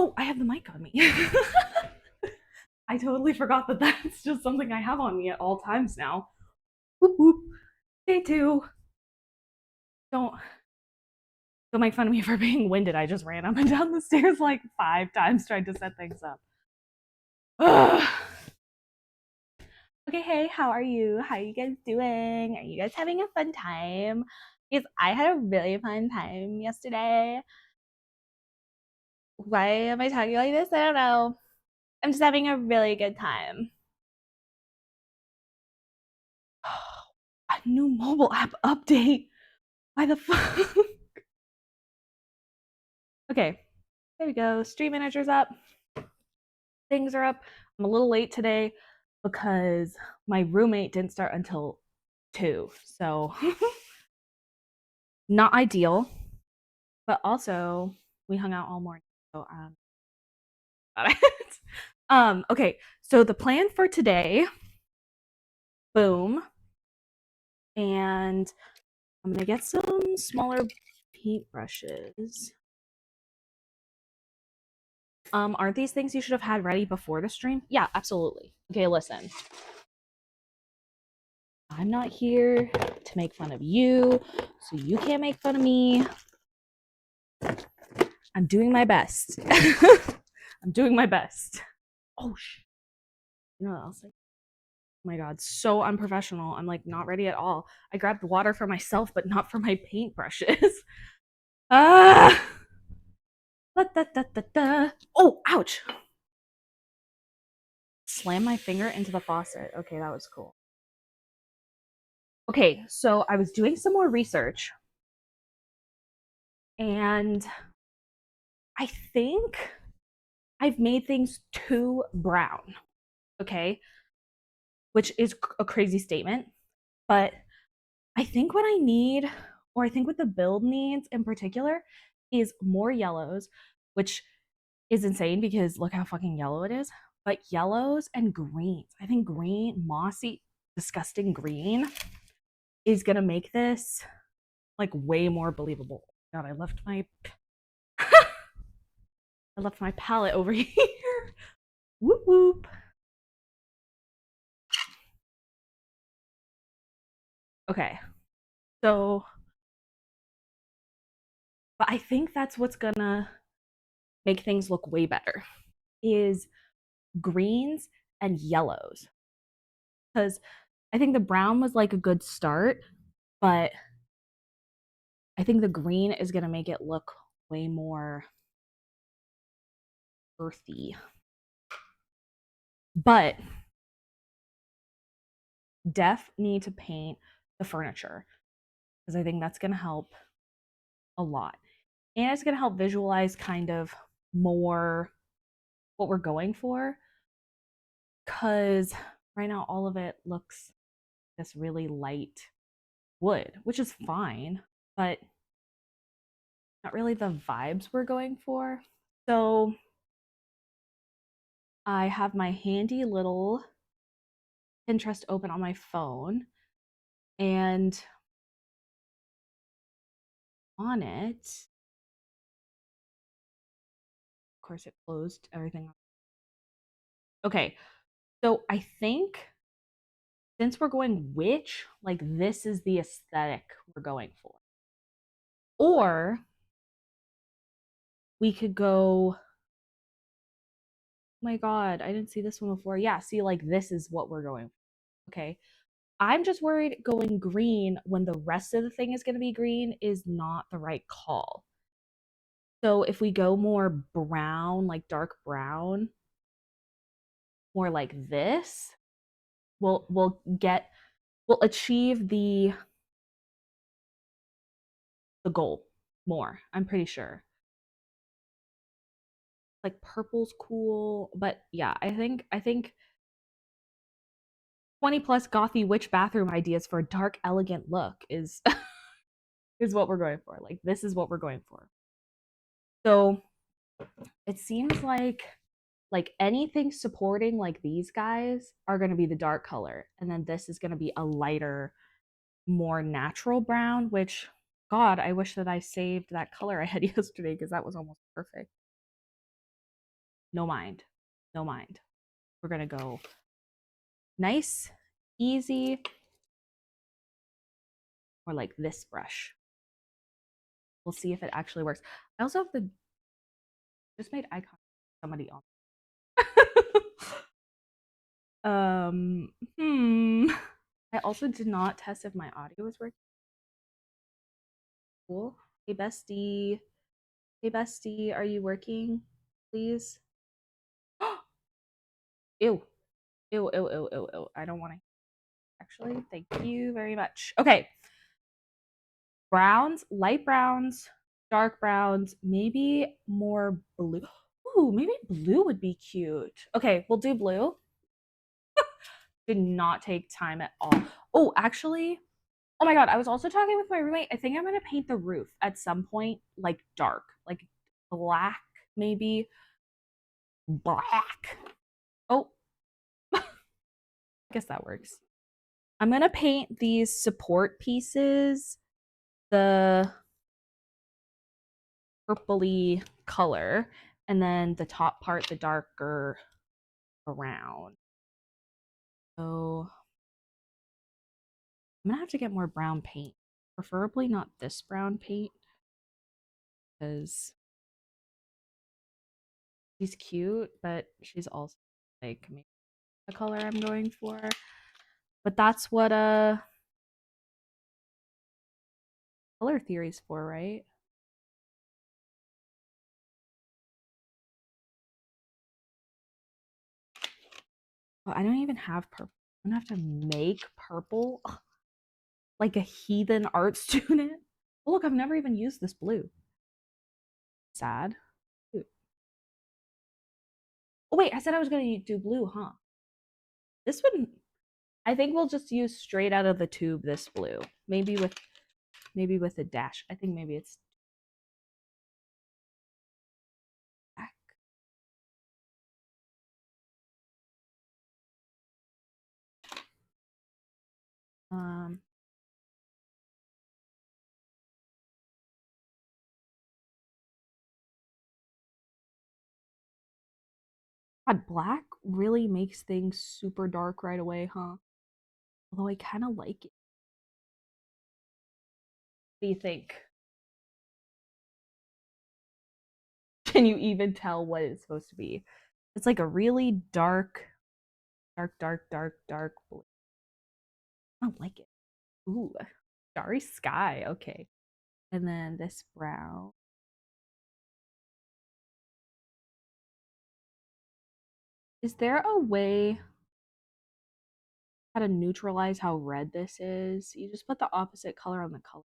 Oh, I have the mic on me. I totally forgot that that's just something I have on me at all times now. Whoop whoop. Day two. Don't make fun of me for being winded. I just ran up and down the stairs like 5 times trying to set things up. Ugh. Okay, hey, how are you? How are you guys doing? Are you guys having a fun time? Because I had a really fun time yesterday. Why am I talking like this? I don't know. I'm just having a really good time. A new mobile app update. Why the fuck? Okay, there we go. Stream manager's up. Things are up. I'm a little late today because my roommate didn't start until 2. So, not ideal. But also, we hung out all morning. So, okay. So, the plan for today, boom. And I'm going to get some smaller paintbrushes. Aren't these things you should have had ready before the stream? Yeah, absolutely. Okay, listen. I'm not here to make fun of you, so you can't make fun of me. I'm doing my best. I'm doing my best. Oh, you know what else? Oh my god, so unprofessional. I'm like not ready at all. I grabbed water for myself, but not for my paintbrushes. Ah! Oh, ouch! Slam my finger into the faucet. Okay, that was cool. Okay, so I was doing some more research, and I think I've made things too brown. Okay, which is a crazy statement, but I think what I need, or I think what the build needs in particular, is more yellows, which is insane because look how fucking yellow it is. But yellows and greens. I think green, mossy, disgusting green is gonna make this like way more believable. God, I left my palette over here. Whoop whoop. Okay. So, but I think that's what's gonna make things look way better is greens and yellows. Because I think the brown was like a good start, but I think the green is gonna make it look way more earthy. But def need to paint the furniture because I think that's gonna help a lot. And it's gonna help visualize kind of more what we're going for. Cause right now all of it looks this really light wood, which is fine, but not really the vibes we're going for. So I have my handy little Pinterest open on my phone, and on it, of course, it closed everything. Okay, so I think since we're going witch, like this is the aesthetic we're going for. Or we could go, oh my god, I didn't see this one before. Yeah, see, like this is what we're going for. Okay. I'm just worried going green when the rest of the thing is going to be green is not the right call. So if we go more brown, like dark brown, more like this, we'll achieve the goal more. I'm pretty sure. Like purple's cool, but yeah, I think 20 plus gothy witch bathroom ideas for a dark elegant look is is what we're going for. Like this is what we're going for. So it seems like anything supporting like these guys are going to be the dark color, and then this is going to be a lighter, more natural brown, which god, I wish that I saved that color I had yesterday because that was almost perfect. No mind. No mind. We're going to go nice, easy, or like this brush. We'll see if it actually works. I also have the just made eye contact with somebody on. Hmm. I also did not test if my audio was working. Cool. Hey bestie. Hey bestie, are you working? Please. Ew. Ew, ew, ew, ew, ew. I don't want to actually. Thank you very much. Okay. Browns, light browns, dark browns, maybe more blue. Ooh, maybe blue would be cute. Okay, we'll do blue. Did not take time at all. Oh, actually, oh my god, I was also talking with my roommate. I think I'm gonna paint the roof at some point, like dark, like black, maybe black. Oh, I guess that works. I'm gonna paint these support pieces the purpley color, and then the top part the darker brown. So I'm gonna have to get more brown paint, preferably not this brown paint because she's cute, but she's also like maybe the color I'm going for. But that's what color theory's for, right? Oh, I don't even have purple. I'm gonna have to make purple like a heathen art student. Oh, look, I've never even used this blue. Sad. Ooh. Oh wait, I said I was gonna do blue, huh? This wouldn't. I think we'll just use straight out of the tube this blue. Maybe with a dash. I think maybe it's black. Um, God, black really makes things super dark right away, huh? Although I kind of like it. What do you think? Can you even tell what it's supposed to be? It's like a really dark blue. I don't like it. Ooh, starry sky. Okay. And then this brown. Is there a way how to neutralize how red this is? You just put the opposite color on the color.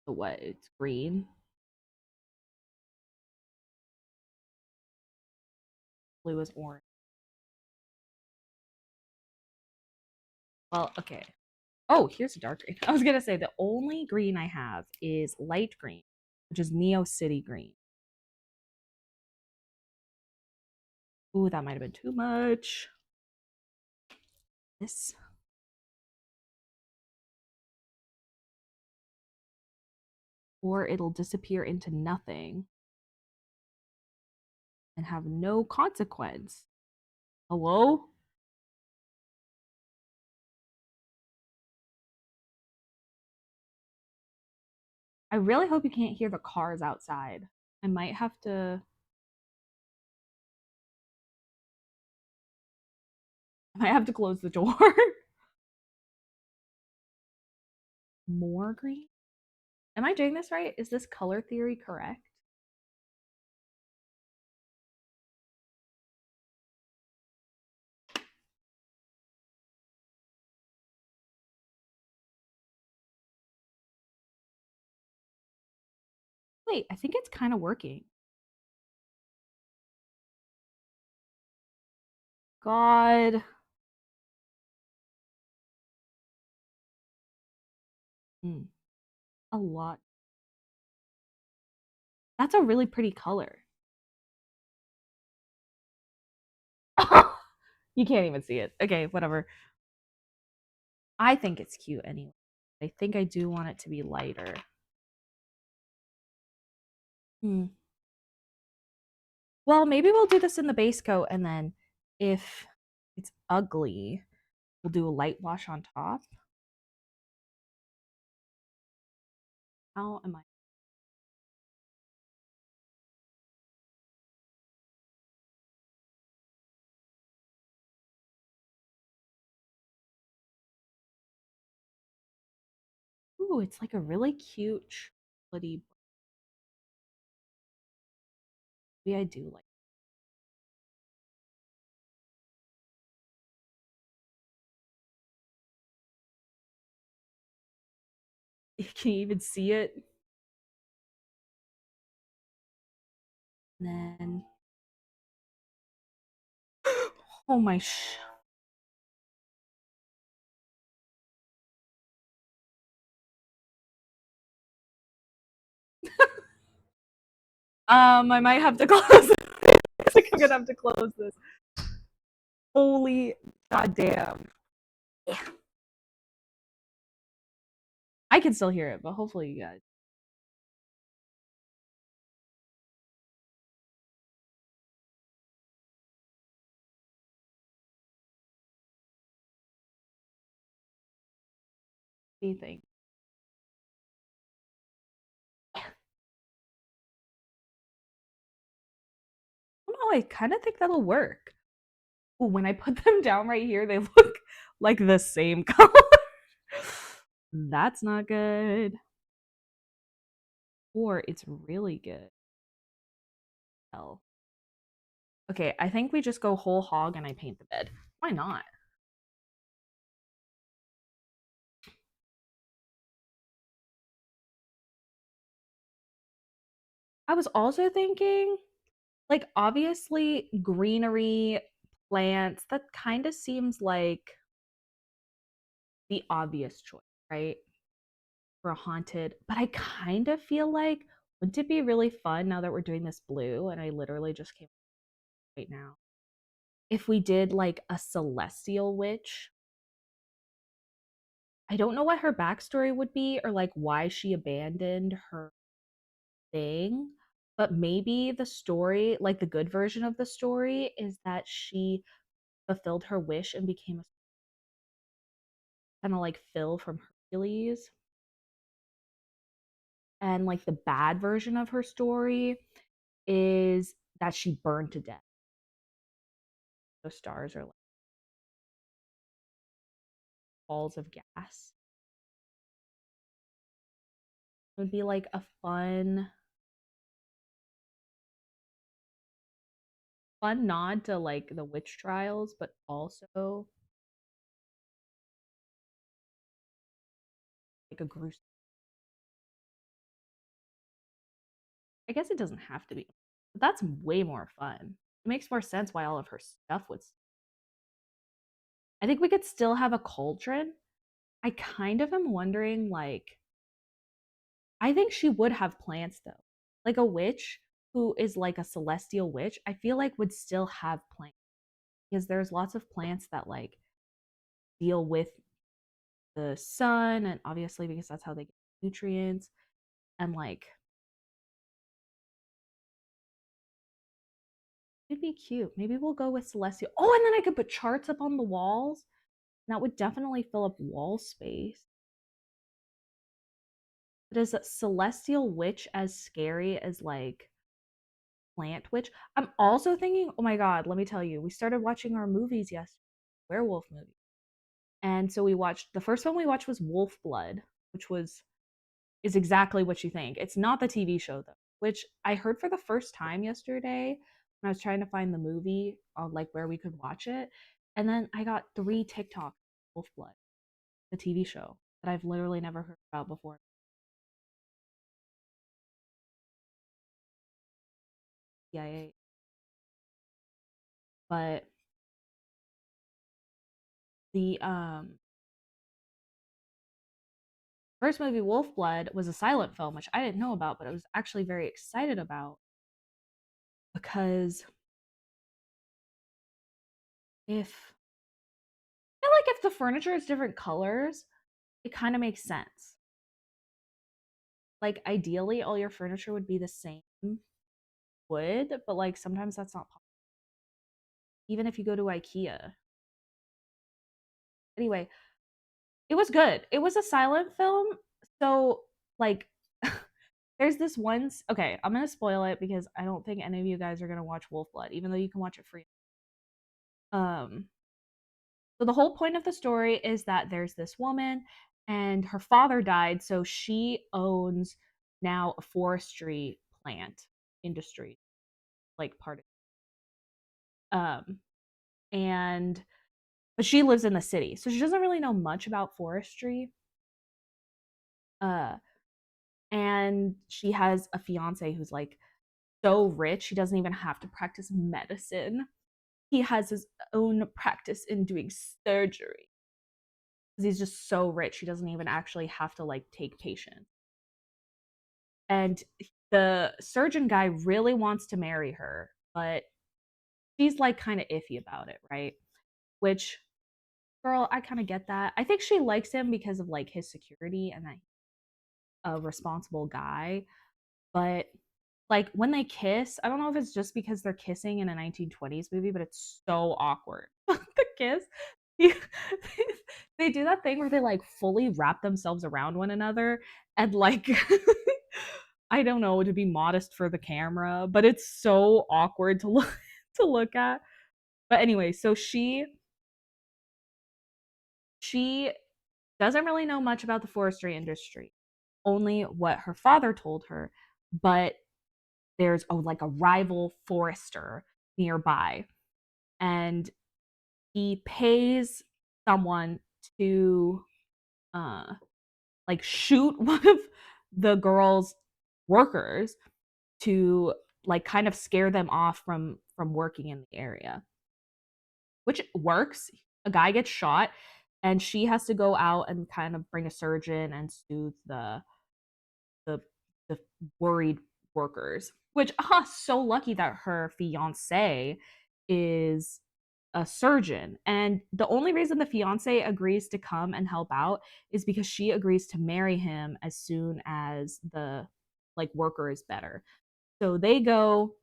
So what? It's green. Blue is orange. Well, okay. Oh, here's a dark green. I was gonna say the only green I have is light green, which is Neo City green. Ooh, that might have been too much. This. Or it'll disappear into nothing and have no consequence. Hello? I really hope you can't hear the cars outside. I might have to close the door. More green? Am I doing this right? Is this color theory correct? Wait, I think it's kind of working. God. Mm, a lot. That's a really pretty color. You can't even see it. Okay, whatever. I think it's cute anyway. I think I do want it to be lighter. Hmm. Well, maybe we'll do this in the base coat, and then if it's ugly, we'll do a light wash on top. How am I? Ooh, it's like a really cute chocolatey. Maybe I do like. Can you even see it? And then, oh my I might have to close it. I think I'm gonna have to close this. Holy goddamn. Yeah. I can still hear it, but hopefully you guys. What do you think? I don't know. I kind of think that'll work. Ooh, when I put them down right here, they look like the same color. That's not good. Or it's really good. Hell. Okay, I think we just go whole hog and I paint the bed. Why not? I was also thinking, like, obviously, greenery, plants, that kind of seems like the obvious choice, right? For a haunted. But I kind of feel like, wouldn't it be really fun now that we're doing this blue? And I literally just came right now. If we did like a celestial witch, I don't know what her backstory would be or like why she abandoned her thing, but maybe the story, like the good version of the story, is that she fulfilled her wish and became a kind of like Phil from Hercules. And like the bad version of her story is that she burned to death. The stars are like balls of gas. It would be like a fun nod to like the witch trials, but also like a gruesome. I guess it doesn't have to be, but that's way more fun. It makes more sense why all of her stuff would. I think we could still have a cauldron. I kind of am wondering, like, I think she would have plants though. Like a witch who is like a celestial witch, I feel like would still have plants because there's lots of plants that like deal with the sun and obviously because that's how they get nutrients and like it'd be cute. Maybe we'll go with celestial. Oh, and then I could put charts up on the walls. And that would definitely fill up wall space. But is a celestial witch as scary as like plant witch? I'm also thinking, oh my god, let me tell you, we started watching our movies yesterday, werewolf movie. And so we watched the first one we watched was Wolf Blood, which was is exactly what you think. It's not the TV show though, which I heard for the first time yesterday when I was trying to find the movie on like where we could watch it. And then I got three TikTok Wolf Blood, the TV show that I've literally never heard about before. CIA. But the first movie, Wolf Blood, was a silent film, which I didn't know about, but I was actually very excited about because if I feel like if the furniture is different colors, it kind of makes sense. Like ideally, all your furniture would be the same would, but like sometimes that's not possible. Even if you go to IKEA. Anyway, it was good. It was a silent film, so like there's this once. Okay, I'm gonna spoil it because I don't think any of you guys are gonna watch Wolf Blood, even though you can watch it free. Um, so the whole point of the story is that there's this woman and her father died, so she owns now a forestry plant industry, like part of and but she lives in the city, so she doesn't really know much about forestry. Uh and she has a fiance who's like so rich he doesn't even have to practice medicine. He has his own practice in doing surgery because he's just so rich he doesn't even actually have to like take patients. And the surgeon guy really wants to marry her, but she's like kind of iffy about it, right? Which, girl, I kind of get that. I think she likes him because of like his security and that he's a responsible guy. But like when they kiss, I don't know if it's just because they're kissing in a 1920s movie, but it's so awkward. The kiss. You- they do that thing where they like fully wrap themselves around one another and like I don't know, to be modest for the camera, but it's so awkward to look to look at. But anyway, so she doesn't really know much about the forestry industry, only what her father told her. But there's like a rival forester nearby, and he pays someone to uh like shoot one of the girl's workers to like kind of scare them off from working in the area, which works. A guy gets shot and she has to go out and kind of bring a surgeon and soothe the the worried workers. Which so lucky that her fiance is a surgeon. And the only reason the fiance agrees to come and help out is because she agrees to marry him as soon as the like worker is better. So they go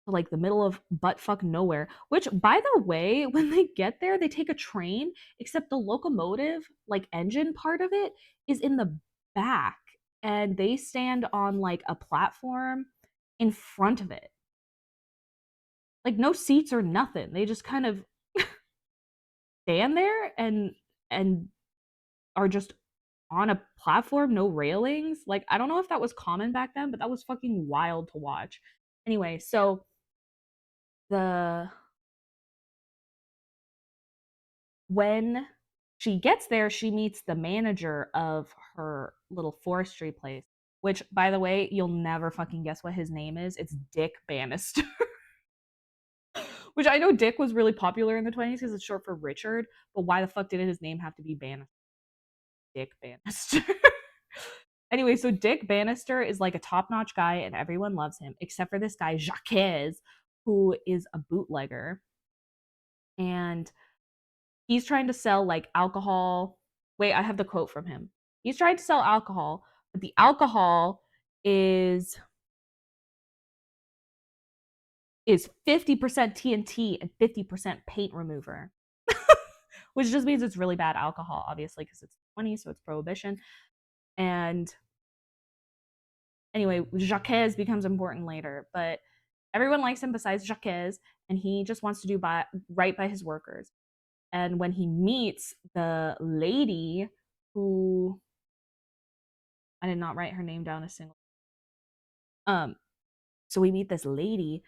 to like the middle of butt fuck nowhere, which by the way, when they get there, they take a train, except the locomotive, like engine part of it, is in the back. And they stand on like a platform in front of it. Like no seats or nothing. They just kind of stand there and are just on a platform, no railings. Like I don't know if that was common back then, but that was fucking wild to watch. Anyway, so the when she gets there, she meets the manager of her little forestry place, which by the way, you'll never fucking guess what his name is. It's Dick Bannister. Which I know Dick was really popular in the 20s because it's short for Richard, but why the fuck did his name have to be Bannister? Dick Bannister. Anyway, so Dick Bannister is like a top-notch guy and everyone loves him, except for this guy, Jacques, who is a bootlegger. And he's trying to sell like alcohol. Wait, I have the quote from him. He's trying to sell alcohol, but the alcohol is is 50% TNT and 50% paint remover. Which just means it's really bad alcohol, obviously, because it's 20, so it's prohibition. And anyway, Jacques becomes important later, but everyone likes him besides Jacques, and he just wants to do right by his workers. And when he meets the lady who I did not write her name down a single um so we meet this lady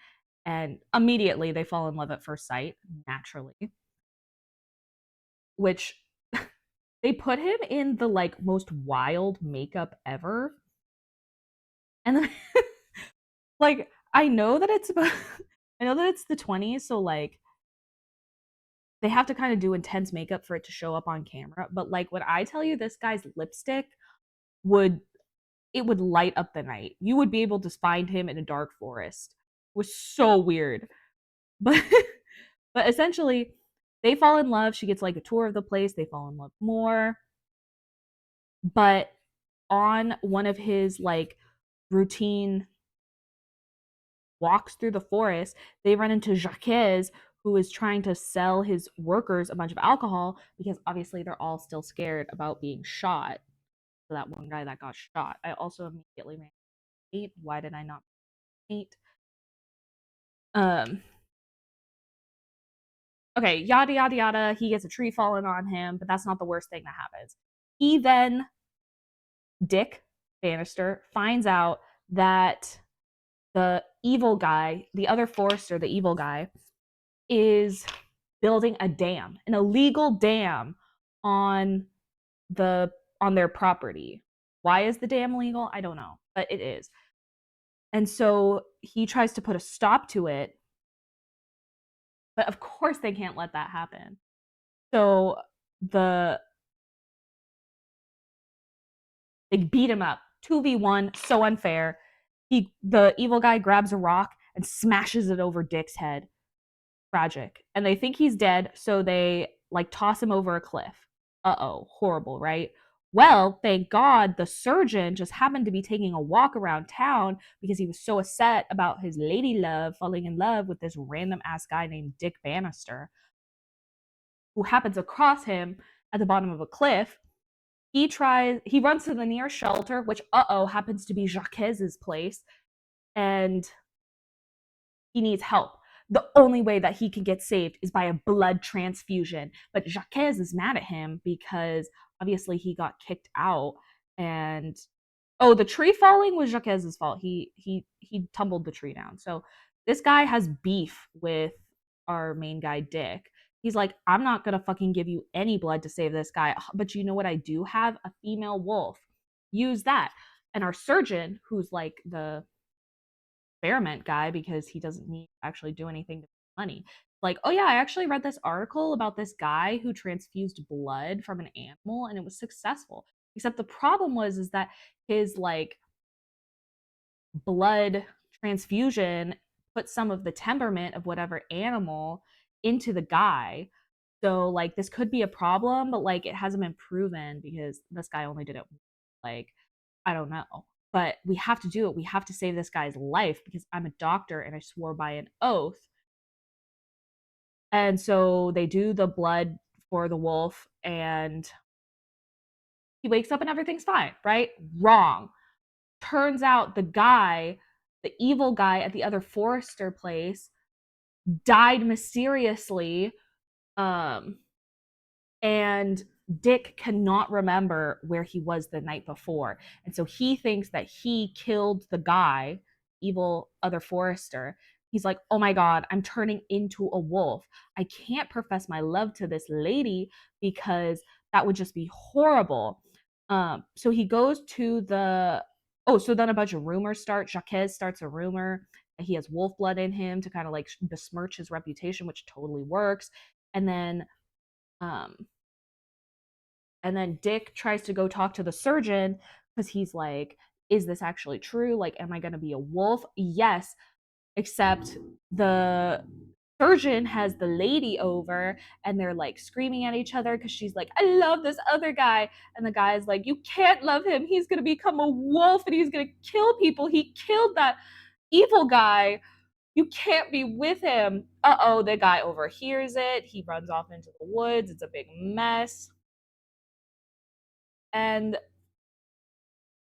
and immediately they fall in love at first sight, naturally, which they put him in the like most wild makeup ever. And then like I know that it's about I know that it's the 20s, so like they have to kind of do intense makeup for it to show up on camera. But like when I tell you this guy's lipstick would it would light up the night. You would be able to find him in a dark forest. It was so weird. But but essentially they fall in love. She gets like a tour of the place. They fall in love more. But on one of his like routine walks through the forest. They run into Jacques, who is trying to sell his workers a bunch of alcohol because obviously they're all still scared about being shot. So that one guy that got shot. I also immediately ran 8. Why did I not 8? Um okay, yada yada yada. He gets a tree falling on him, but that's not the worst thing that happens. He then Dick Bannister finds out that the evil guy, the other Forrester, the evil guy, is building a dam, an illegal dam on the on their property. Why is the dam legal? I don't know, but it is. And so he tries to put a stop to it, but of course they can't let that happen. So the they beat him up. 2v1, so unfair. The evil guy grabs a rock and smashes it over Dick's head. Tragic. And they think he's dead, so they like toss him over a cliff. Uh-oh, horrible, right? Well, thank God the surgeon just happened to be taking a walk around town because he was so upset about his lady love falling in love with this random ass guy named Dick Bannister, who happens across him at the bottom of a cliff. He runs to the nearest shelter, which happens to be Jacques's place, and he needs help. The only way that he can get saved is by a blood transfusion. But Jacques is mad at him because obviously he got kicked out, and the tree falling was Jacques's fault. He tumbled the tree down. So this guy has beef with our main guy Dick. He's like, I'm not gonna fucking give you any blood to save this guy. But you know what I do have? A female wolf. Use that. And our surgeon, who's like the experiment guy because he doesn't need to actually do anything to make money. Like, oh yeah, I actually read this article about this guy who transfused blood from an animal and it was successful. Except the problem was is that his like blood transfusion put some of the temperament of whatever animal into the guy. So like this could be a problem, but like it hasn't been proven because this guy only did it like I don't know. But we have to do it. We have to save this guy's life because I'm a doctor and I swore by an oath. And so they do the blood for the wolf and he wakes up and everything's fine, right? Wrong. Turns out the evil guy at the other Forrester place, died mysteriously. Um, and Dick cannot remember where he was the night before. And so he thinks that he killed the guy, evil other Forrester. He's like, oh my God, I'm turning into a wolf. I can't profess my love to this lady because that would just be horrible. So he goes to so then a bunch of rumors start. Jacques starts a rumor that he has wolf blood in him to kind of like besmirch his reputation, which totally works. And then um, and then Dick tries to go talk to the surgeon because he's like, is this actually true? Like, am I going to be a wolf? Yes, except the surgeon has the lady over and they're like screaming at each other because she's like, I love this other guy. And the guy's like, you can't love him. He's going to become a wolf and he's going to kill people. He killed that evil guy. You can't be with him. The guy overhears it. He runs off into the woods. It's a big mess. And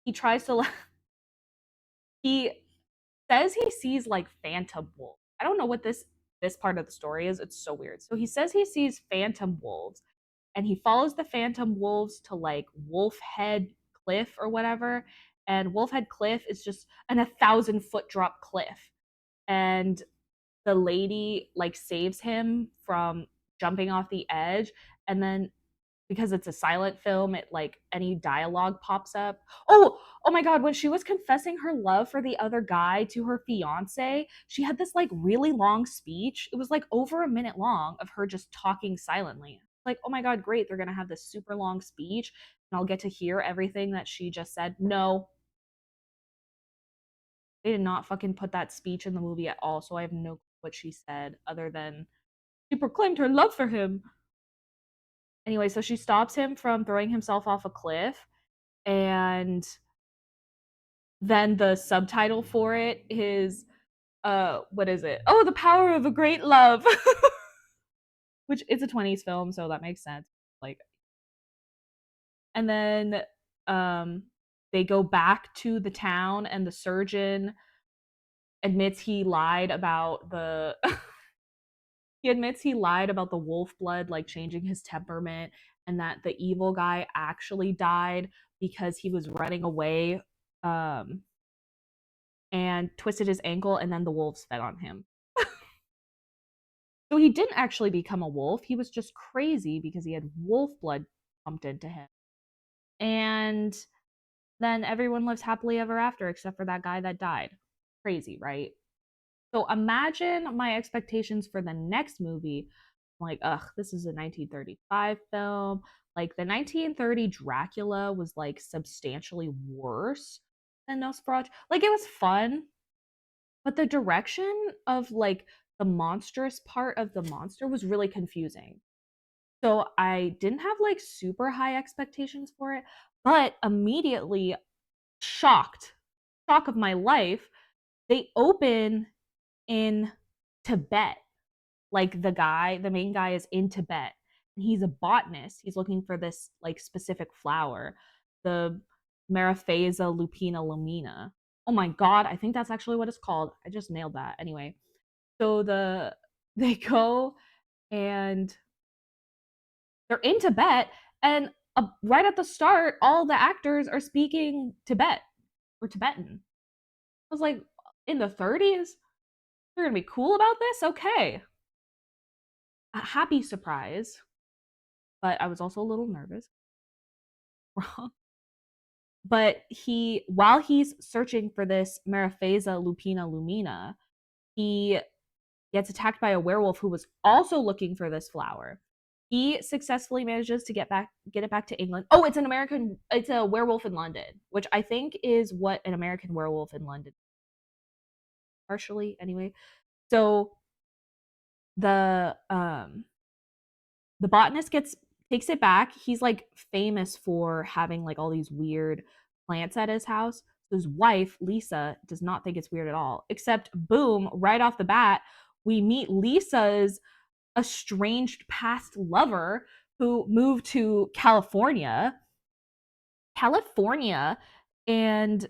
he tries to he says he sees like phantom wolves. I don't know what this part of the story is. It's so weird. So he says he sees phantom wolves and he follows the phantom wolves to like Wolfhead Cliff or whatever. And Wolfhead Cliff is just an 1,000-foot drop cliff. And the lady like saves him from jumping off the edge, and then because it's a silent film, it like any dialogue pops up. Oh my God, when she was confessing her love for the other guy to her fiance, she had this like really long speech. It was like over a minute long of her just talking silently. Like, oh my God, great, they're gonna have this super long speech and I'll get to hear everything that she just said. No, they did not fucking put that speech in the movie at all, so I have no clue what she said other than she proclaimed her love for him. Anyway, so she stops him from throwing himself off a cliff, and then the subtitle for it is what is it? Oh, The Power of a Great Love. Which is a 20s film, so that makes sense. Like, and then um they go back to the town and the surgeon admits he lied about the he admits he lied about the wolf blood like changing his temperament, and that the evil guy actually died because he was running away um and twisted his ankle, and then the wolves fed on him. So he didn't actually become a wolf. He was just crazy because he had wolf blood pumped into him. And then everyone lives happily ever after except for that guy that died. Crazy, right? So imagine my expectations for the next movie. I'm like, ugh, this is a 1935 film. Like the 1930 Dracula was like substantially worse than Nosferatu. Like it was fun, but the direction of like the monstrous part of the monster was really confusing. So I didn't have like super high expectations for it, but immediately shocked, shock of my life, they open in Tibet. Like the main guy is in Tibet. And he's a botanist. He's looking for this like specific flower, the Maraphasa lupina lumina. Oh my god, I think that's actually what it's called. I just nailed that. Anyway, so they go and they're in Tibet, and right at the start, all the actors are speaking Tibet or Tibetan. I was like, in the 30s, you're gonna be cool about this? Okay. A happy surprise, but I was also a little nervous. But while he's searching for this Maraphasa lupina lumina, he gets attacked by a werewolf who was also looking for this flower. He successfully manages to get it back to England. Oh, it's a werewolf in London, which I think is what an American werewolf in London, partially anyway. So the the botanist gets takes it back. He's like famous for having like all these weird plants at his house. So his wife, Lisa, does not think it's weird at all. Except boom, right off the bat, we meet Lisa's estranged past lover who moved to California, and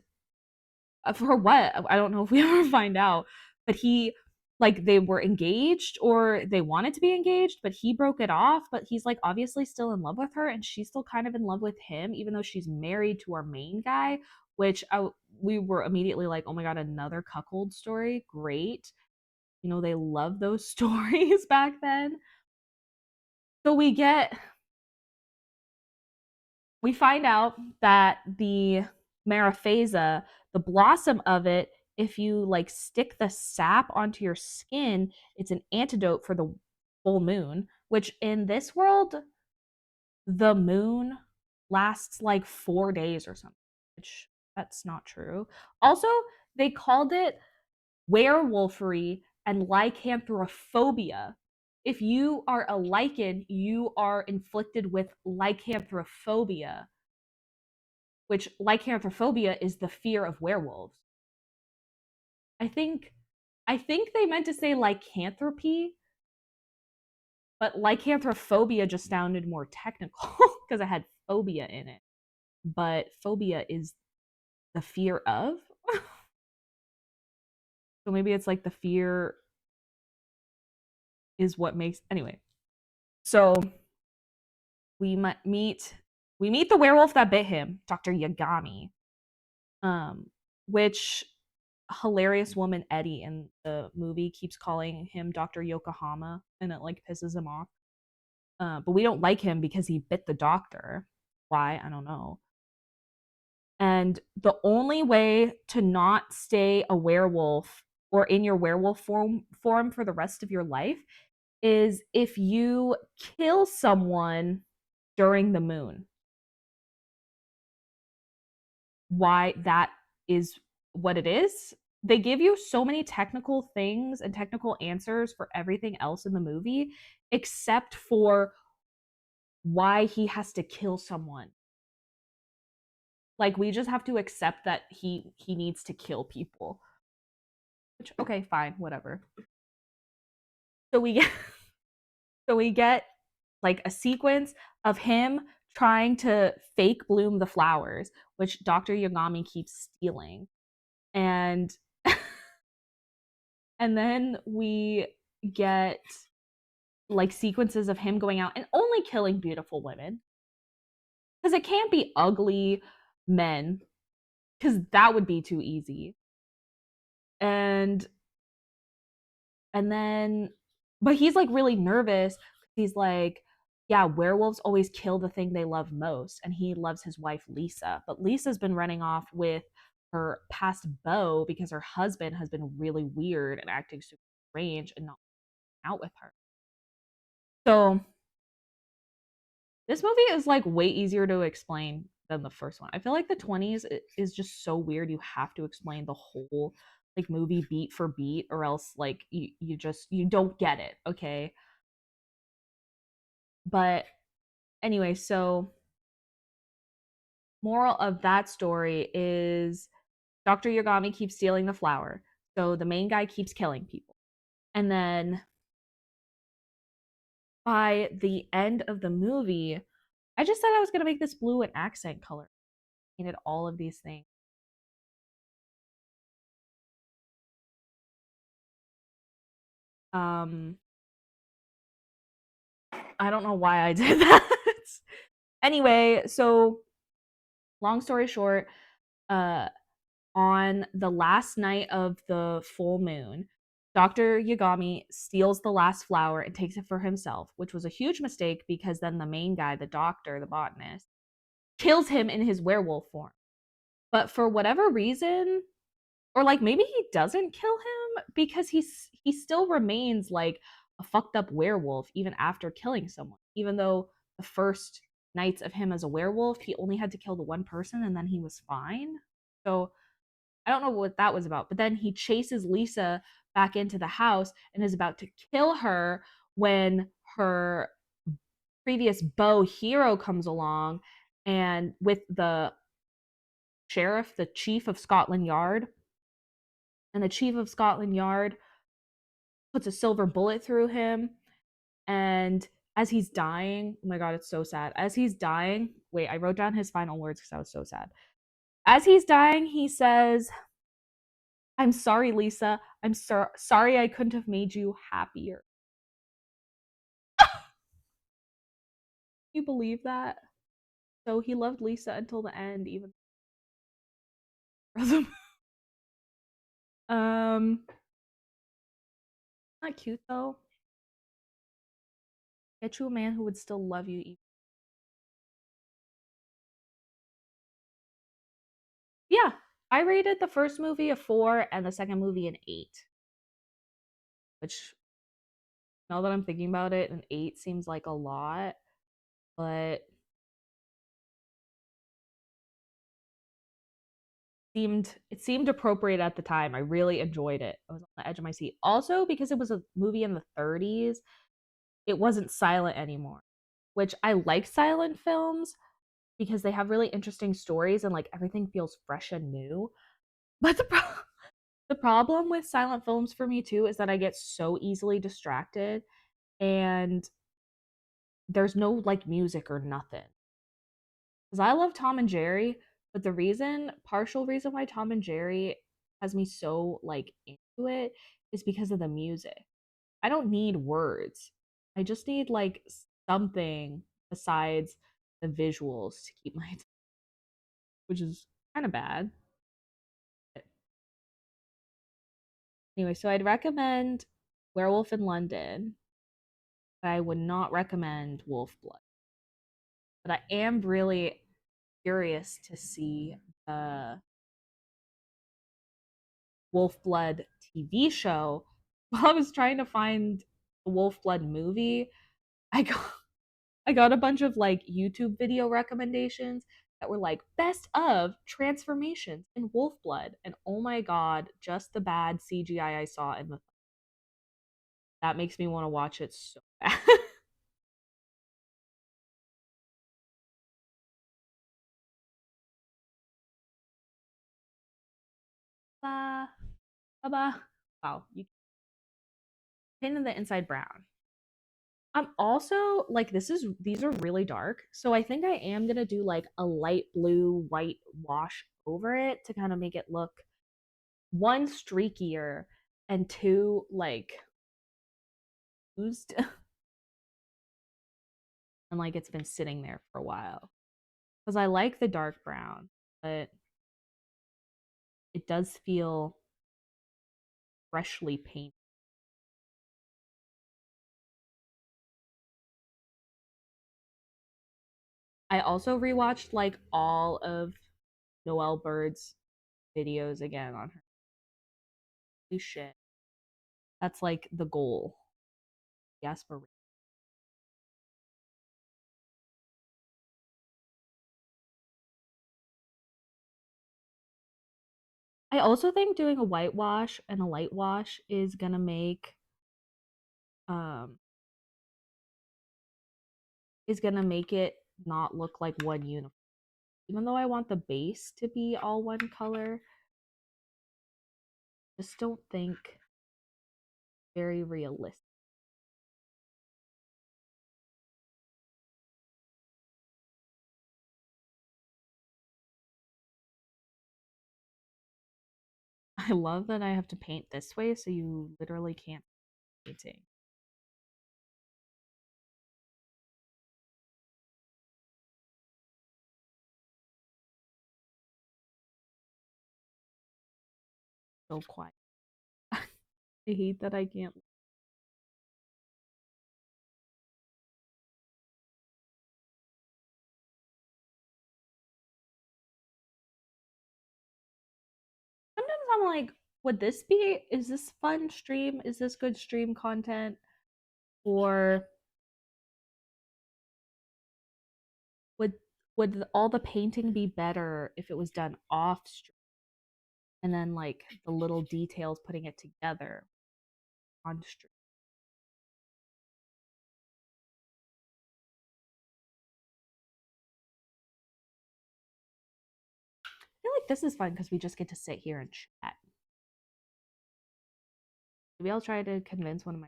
for what? I don't know if we ever find out. But they were engaged or they wanted to be engaged, but he broke it off. But he's like obviously still in love with her, and she's still kind of in love with him, even though she's married to our main guy. Which we were immediately like, oh my god, another cuckold story. Great. You know, they love those stories back then. So we find out that the Maraphasa, the blossom of it, if you like stick the sap onto your skin, it's an antidote for the full moon, which in this world, the moon lasts like 4 days or something, which that's not true. Also, they called it werewolfery and lycanthrophobia. If you are a lichen, you are inflicted with lycanthrophobia, which lycanthrophobia is the fear of werewolves. I think I think they meant to say lycanthropy, but lycanthrophobia just sounded more technical because it had phobia in it. But phobia is the fear of. So maybe it's like the fear is what makes anyway. So we meet the werewolf that bit him, Dr. Yagami, which hilarious woman Eddie in the movie keeps calling him Dr. Yokohama, and it like pisses him off. But we don't like him because he bit the doctor. Why? I don't know. And the only way to not stay a werewolf or in your werewolf form for the rest of your life is if you kill someone during the moon. Why that is what it is. They give you so many technical things and technical answers for everything else in the movie, except for why he has to kill someone. Like we just have to accept that he needs to kill people. Which okay, fine, whatever. So we get so we get like a sequence of him trying to fake bloom the flowers, which Dr. Yagami keeps stealing. And and then we get like sequences of him going out and only killing beautiful women because it can't be ugly men because that would be too easy. And and then but he's like really nervous. He's like, yeah, werewolves always kill the thing they love most, and he loves his wife Lisa, but Lisa's been running off with her past beau because her husband has been really weird and acting super strange and not out with her. So this movie is like way easier to explain than the first one. I feel like the 20s is just so weird. You have to explain the whole like movie beat for beat or else like you don't get it, okay? But anyway, so moral of that story is Dr. Yagami keeps stealing the flower. So the main guy keeps killing people. And then by the end of the movie, I just said I was going to make this blue an accent color. I painted all of these things. Um I don't know why I did that. Anyway, so long story short, uh on the last night of the full moon, Dr. Yagami steals the last flower and takes it for himself, which was a huge mistake because then the main guy, the doctor, the botanist, kills him in his werewolf form. But for whatever reason, or like maybe he doesn't kill him because he still remains like a fucked up werewolf even after killing someone. Even though the first nights of him as a werewolf, he only had to kill the one person and then he was fine. So I don't know what that was about. But then he chases Lisa back into the house and is about to kill her when her previous beau hero comes along and with the sheriff, the chief of Scotland Yard, and the chief of Scotland Yard puts a silver bullet through him. And as he's dying, oh my god, it's so sad. As he's dying, wait, I wrote down his final words because I was so sad. As he's dying, he says, I'm sorry, Lisa. Sorry I couldn't have made you happier. You believe that? So he loved Lisa until the end, even. Not cute though. Get you a man who would still love you. Yeah, I rated the first movie a 4 and the second movie an 8. Which, now that I'm thinking about it, an 8 seems like a lot, but it seemed appropriate at the time. I really enjoyed it. I was on the edge of my seat. Also, because it was a movie in the 30s, it wasn't silent anymore, which I like silent films because they have really interesting stories and like everything feels fresh and new. But the problem with silent films for me too is that I get so easily distracted and there's no like music or nothing. Because I love Tom and Jerry, but the partial reason why Tom and Jerry has me so like into it is because of the music. I don't need words. I just need like something besides the visuals to keep my attention, which is kind of bad. Anyway, so I'd recommend Werewolf in London, but I would not recommend Wolf Blood. But I am really curious to see the Wolf Blood TV show. While I was trying to find the Wolf Blood movie, I got I got a bunch of like YouTube video recommendations that were like best of transformations in Wolf Blood, and oh my god, just the bad CGI I saw in the that makes me want to watch it so bad. Bye bye. wow, you painted the inside brown. I'm also like these are really dark, so I think I am gonna do like a light blue white wash over it to kind of make it look one streakier and two like used and like it's been sitting there for a while. Because I like the dark brown, but it does feel freshly painted. I also rewatched like all of Noelle Bird's videos again on her. Holy shit. That's like the goal. The aspiration. I also think doing a whitewash and a light wash um is gonna make it not look like one uniform. Even though I want the base to be all one color, just don't think very realistic. I love that I have to paint this way so you literally can't painting. So quiet. I hate that I can't. Sometimes I'm like, would this be, is this fun stream? Is this good stream content? Or would all the painting be better if it was done off stream? And then like the little details putting it together on stream. I feel like this is fun because we just get to sit here and chat. Maybe I'll try to convince one of my.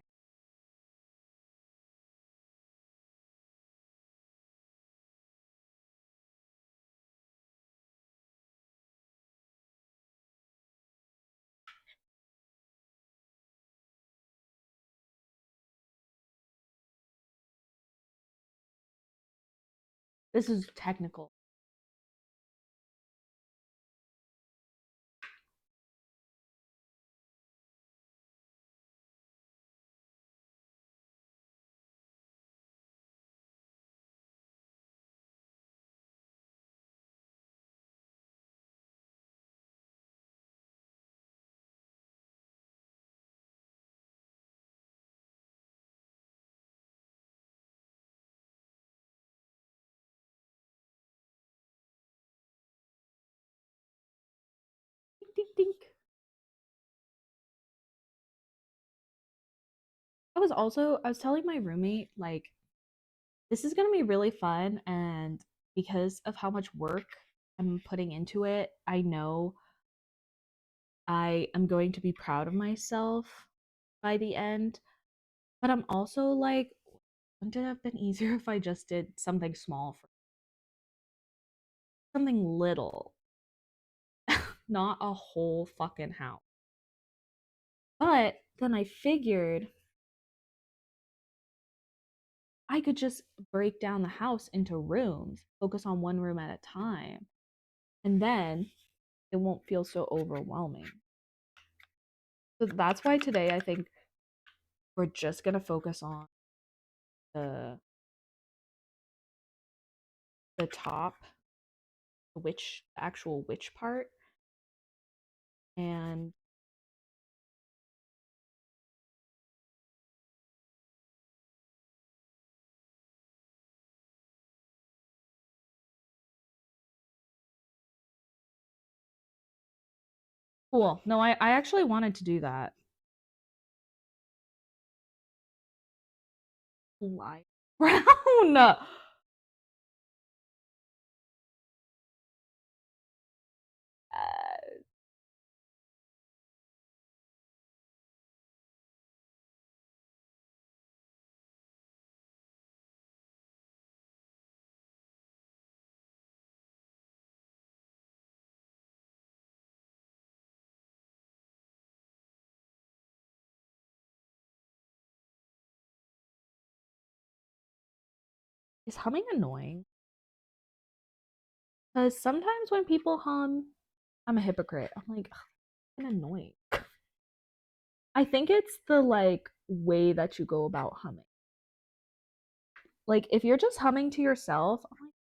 This is technical. Dink, dink, dink. I was telling my roommate like this is going to be really fun and because of how much work I'm putting into it, I know I am going to be proud of myself by the end. But I'm also like, wouldn't it have been easier if I just did something small for something little, not a whole fucking house? But then I figured I could just break down the house into rooms, focus on one room at a time, and then it won't feel so overwhelming. So that's why today I think we're just gonna focus on the top, the actual witch part, and cool. No, I actually wanted to do that. Light brown. Is humming annoying? Because sometimes when people hum, I'm a hypocrite. I'm like, "Ugh, it's annoying." I think it's the like way that you go about humming. Like if you're just humming to yourself, I'm like,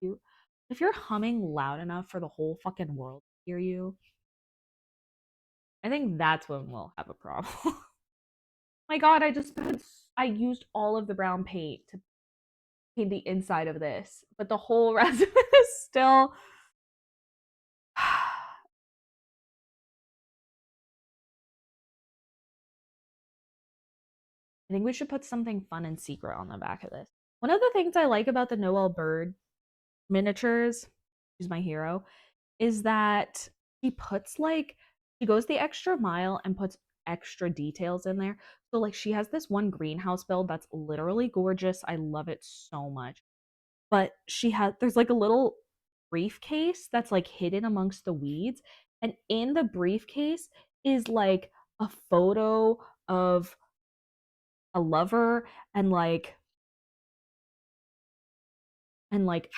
you. If you're humming loud enough for the whole fucking world to hear you, I think that's when we'll have a problem. My God, I used all of the brown paint to paint the inside of this, but the whole rest of it is still. I think we should put something fun and secret on the back of this. One of the things I like about the Noel Bird miniatures, who's my hero, is that she goes the extra mile and puts extra details in there. So like she has this one greenhouse build that's literally gorgeous. I love it so much. But there's like a little briefcase that's like hidden amongst the weeds, and in the briefcase is like a photo of a lover and like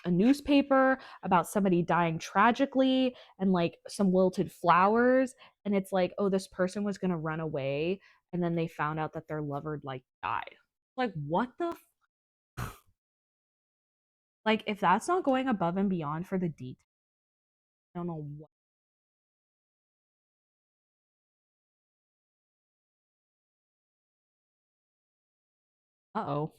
a newspaper about somebody dying tragically and like some wilted flowers, and it's like, oh, this person was going to run away and then they found out that their lover like died. Like what the like if that's not going above and beyond for the detail, I don't know what. Uh-oh.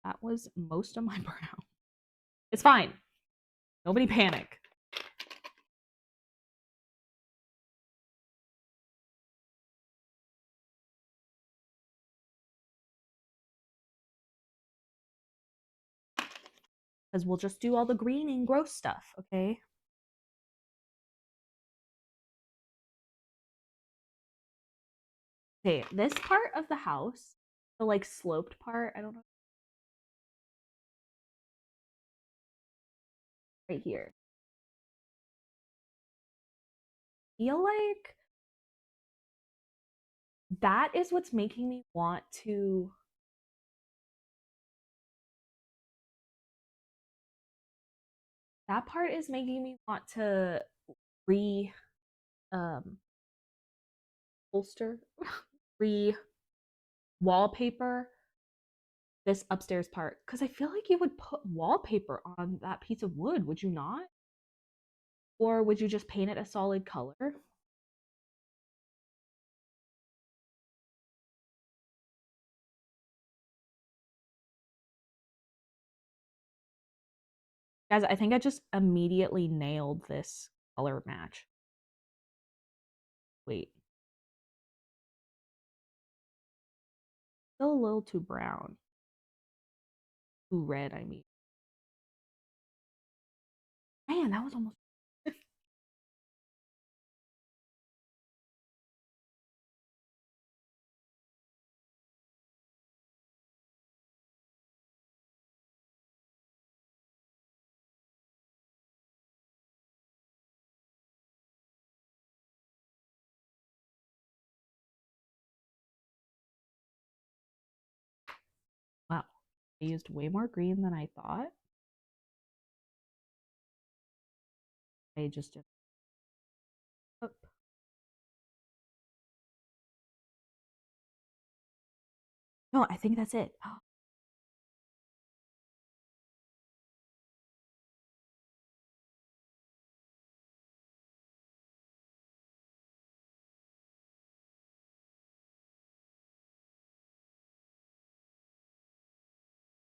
That was most of my burnout. It's fine. Nobody panic. Because we'll just do all the green and gross stuff, okay? Okay, this part of the house, the like sloped part, I don't know, right here. I feel like that is what's making me want to. That part is making me want to re holster, re wallpaper this upstairs part because I feel like you would put wallpaper on that piece of wood, would you not? Or would you just paint it a solid color? Guys, I think I just immediately nailed this color match. Wait, still a little too brown. Too red, I mean. Man, that was almost. Wow. I used way more green than I thought. I just did. Oh, no, I think that's it.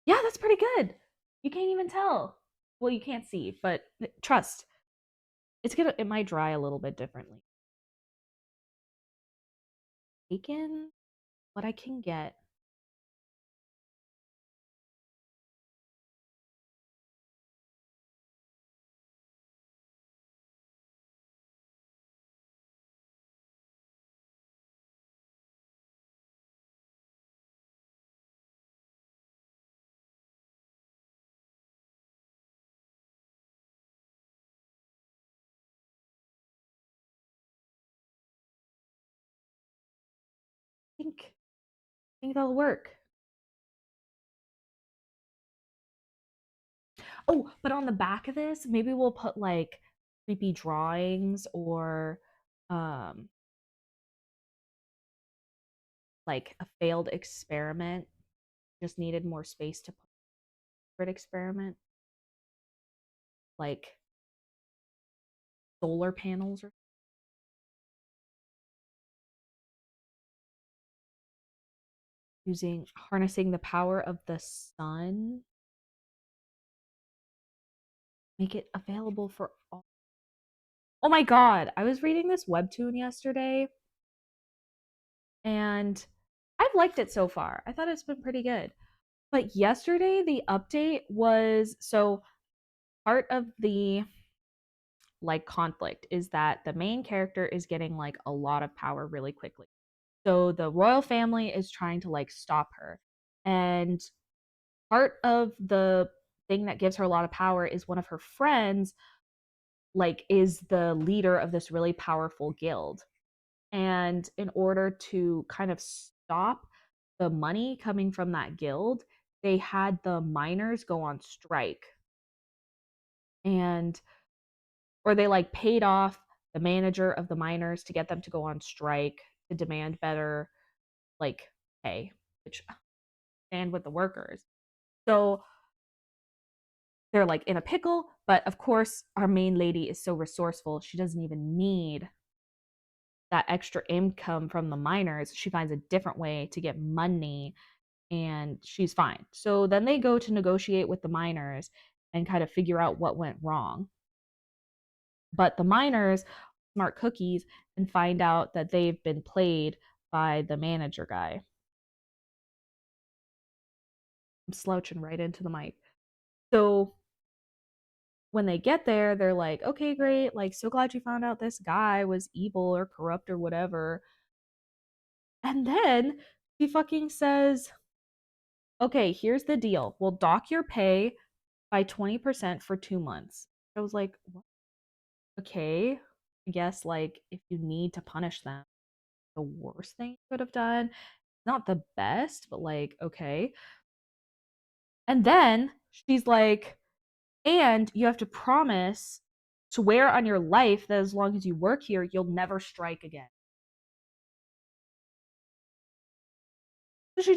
Yeah, that's pretty good. You can't even tell. Well, you can't see, but trust. It might dry a little bit differently. Taken what I can get. I think that'll work. Oh, but on the back of this, maybe we'll put like creepy drawings or um like a failed experiment just needed more space to put for an experiment, like solar panels or using harnessing the power of the sun, make it available for all. Oh my god, I was reading this webtoon yesterday and I've liked it so far. I thought it's been pretty good. But yesterday the update was so part of the like conflict is that the main character is getting like a lot of power really quickly. So the royal family is trying to like stop her. And part of the thing that gives her a lot of power is one of her friends like is the leader of this really powerful guild. And in order to kind of stop the money coming from that guild, they had the miners go on strike. And or they like paid off the manager of the miners to get them to go on strike to demand better like pay, which stand with the workers. So they're like in a pickle, but of course our main lady is so resourceful, she doesn't even need that extra income from the miners. She finds a different way to get money and she's fine. So then they go to negotiate with the miners and kind of figure out what went wrong. But the miners smart cookies and find out that they've been played by the manager guy. I'm slouching right into the mic. So when they get there, they're like, okay, great. Like, so glad you found out this guy was evil or corrupt or whatever. And then she fucking says, okay, here's the deal. We'll dock your pay by 20% for 2 months. I was like, what? Okay. I guess, like, if you need to punish them, the worst thing you could have done. Not the best, but like, okay. And then she's like, and you have to promise, swear on your life that as long as you work here, you'll never strike again. So she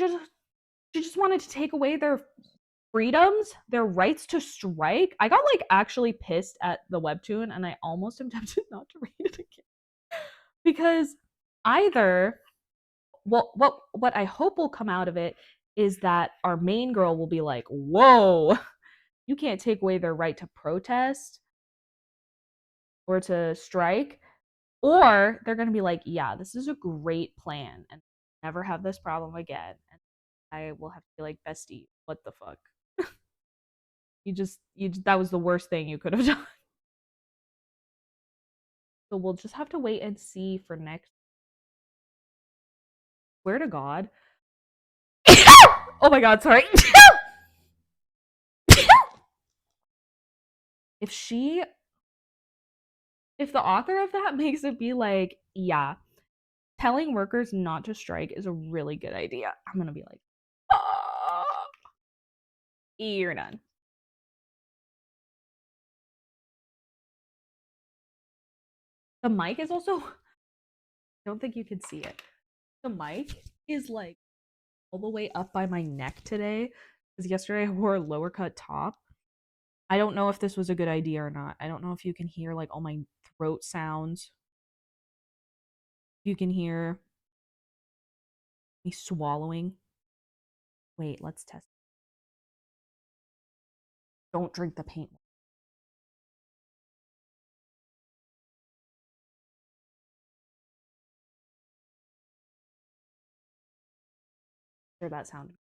just wanted to take away their freedoms, their rights to strike. I got like actually pissed at the webtoon and I almost am tempted not to read it again. Because either what I hope will come out of it is that our main girl will be like, "Whoa, you can't take away their right to protest or to strike." Or they're going to be like, "Yeah, this is a great plan and never have this problem again." And I will have to be like, "Bestie, what the fuck? You that was the worst thing you could have done." So we'll just have to wait and see for next. Swear to God. Oh my God, sorry. if she if the author of that makes it be like, yeah, telling workers not to strike is a really good idea, I'm gonna be like, oh, you're done. The mic is also, I don't think you can see it. The mic is like all the way up by my neck today because yesterday I wore a lower cut top. I don't know if this was a good idea or not. I don't know if you can hear like all my throat sounds. You can hear me swallowing. Wait, let's test. Don't drink the paint. Sure, that sounded.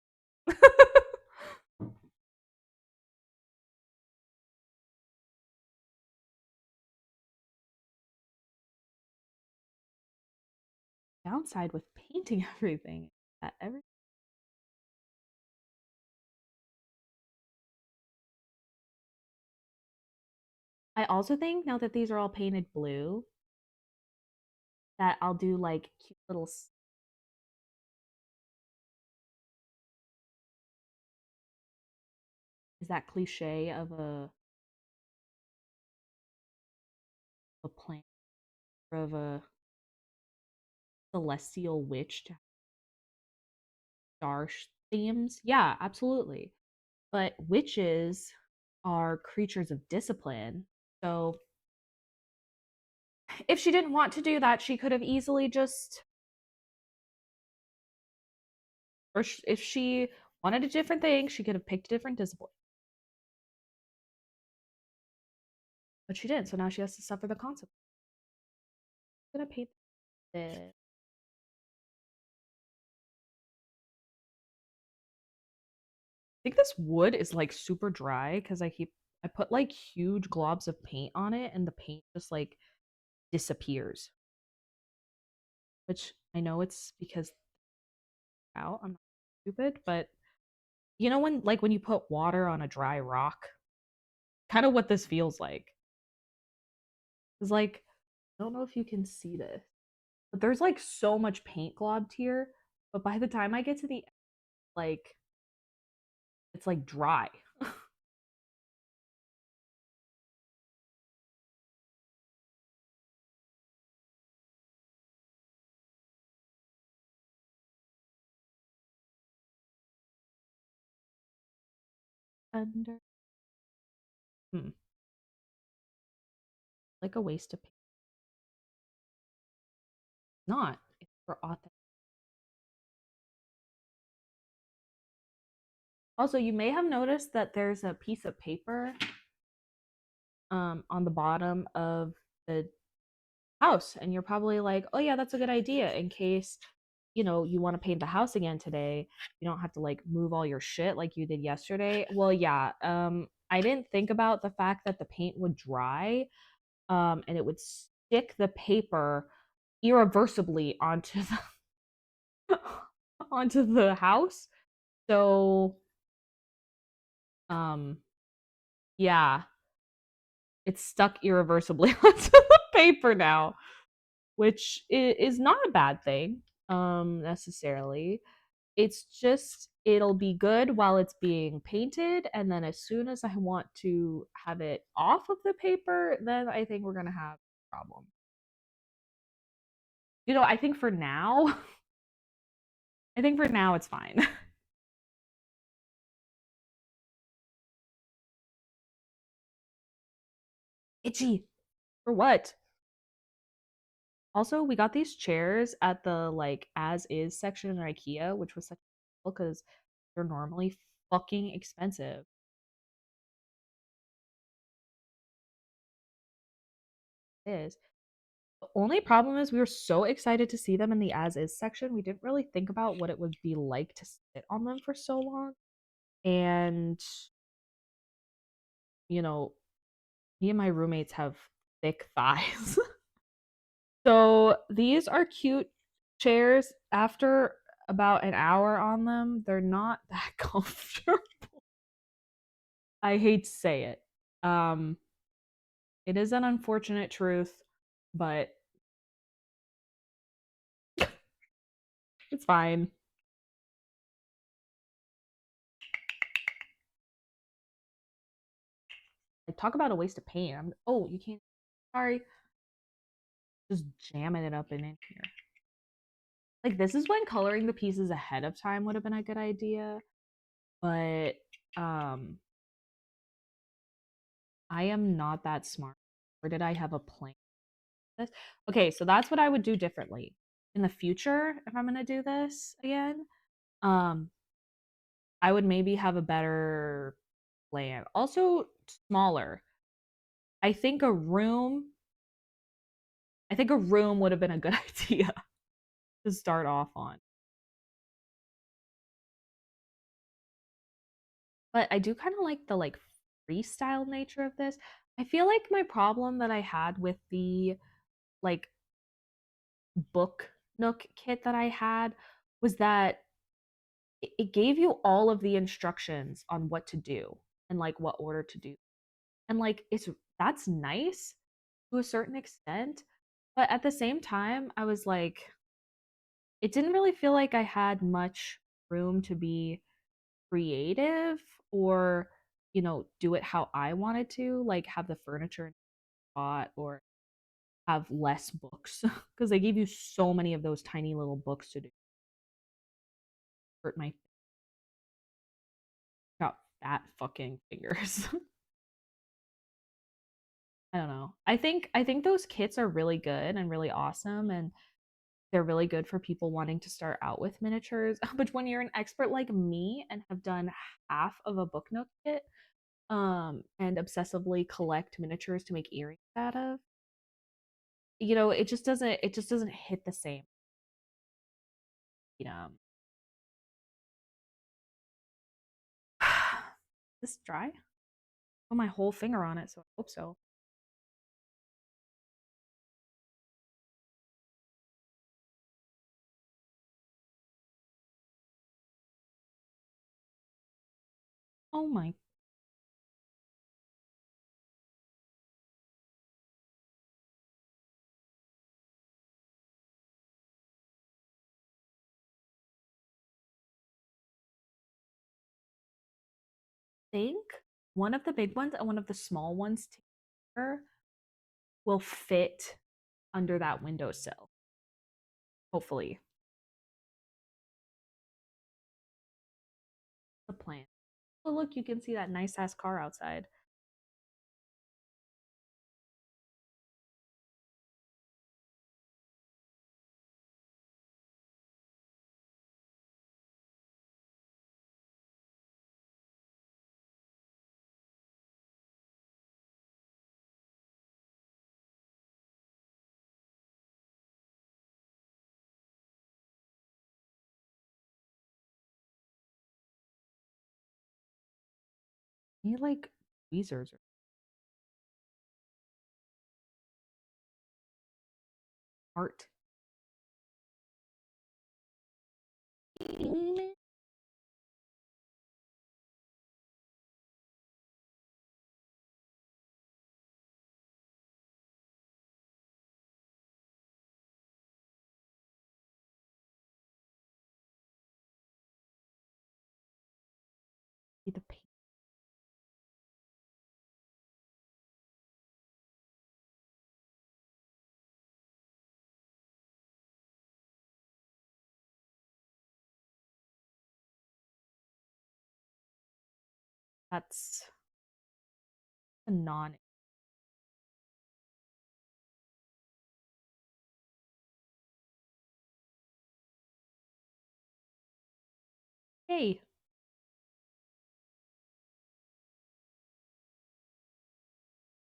Downside with painting everything that every. I also think now that these are all painted blue, that I'll do like cute little is that cliche of a plant or of a celestial witch to have star themes. Yeah, absolutely. But witches are creatures of discipline. So if she didn't want to do that, she could have easily just, if she wanted a different thing, she could have picked a different discipline. But she didn't. So now she has to suffer the consequence. I'm gonna paint this. I think this wood is like super dry because I put like huge globs of paint on it and the paint just like disappears. Which I know it's because out. I'm not stupid, but you know when you put water on a dry rock, kind of what this feels like. It's like I don't know if you can see this, but there's like so much paint globbed here. But by the time I get to the end, like it's like dry. Under hmm, like a waste of paint. Not. It's for authentic. Also, you may have noticed that there's a piece of paper on the bottom of the house, and you're probably like, "Oh yeah, that's a good idea in case you want to paint the house again today. You don't have to like move all your shit like you did yesterday." Well, yeah, I didn't think about the fact that the paint would dry and it would stick the paper irreversibly onto the onto the house. So, um yeah, it's stuck irreversibly onto the paper now, which is not a bad thing necessarily. It's just it'll be good while it's being painted, and then as soon as I want to have it off of the paper, then I think we're gonna have a problem. I think for now, I think for now it's fine. Itchy. For what? Also, we got these chairs at the like as is section in IKEA, which was such because they're normally fucking expensive. It is. The only problem is we were so excited to see them in the as is section. We didn't really think about what it would be like to sit on them for so long. And, you know, me and my roommates have thick thighs. So these are cute chairs. After about an hour on them, they're not that comfortable. I hate to say it. Um, it is an unfortunate truth, but it's fine. Like, talk about a waste of paint. Oh, you can't. Sorry. Just jamming it up and in here. Like this is when coloring the pieces ahead of time would have been a good idea, but um I am not that smart. Or did I have a plan? This? Okay, so that's what I would do differently in the future if I'm going to do this again. Um I would maybe have a better plan. Also smaller. I think a room I think a room would have been a good idea to start off on. But I do kind of like the like freestyle nature of this. I feel like my problem that I had with the like book nook kit that I had was that it gave you all of the instructions on what to do and like what order to do. And like it's that's nice to a certain extent, but at the same time I was like it didn't really feel like I had much room to be creative or do it how I wanted to, like have the furniture in the spot or have less books because they gave you so many of those tiny little books to do. Hurt my got fat fucking fingers. I don't know. I think those kits are really good and really awesome and they're really good for people wanting to start out with miniatures. But when you're an expert like me and have done half of a book nook kit, and obsessively collect miniatures to make earrings out of, it just doesn't hit the same, you know. This dry? Put my whole finger on it, so I hope so. Oh my think one of the big ones and one of the small ones together will fit under that windowsill. Hopefully. The plan. Oh look, you can see that nice ass car outside. You like tweezers or art. See the paint. That's a non. Hey,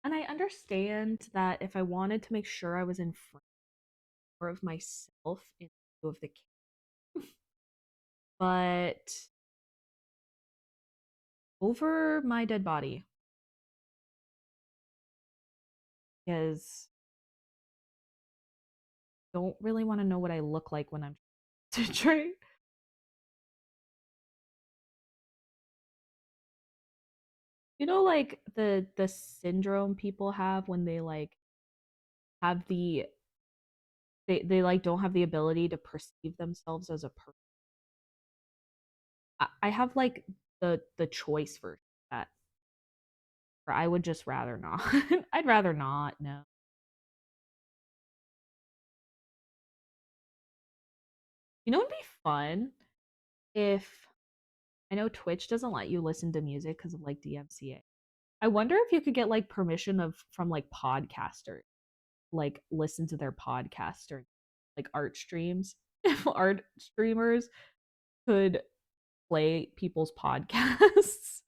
and I understand that if I wanted to make sure I was in front more of myself in view of the but over my dead body because I don't really want to know what I look like when I'm trying. Like the syndrome people have when they like have they like don't have the ability to perceive themselves as a person. I have like the choice for that, or I would just rather not. I'd rather not. No. It'd be fun if I know Twitch doesn't let you listen to music because of like DMCA. I wonder if you could get like permission of from like podcasters, like listen to their podcast or like art streams. If art streamers could play people's podcasts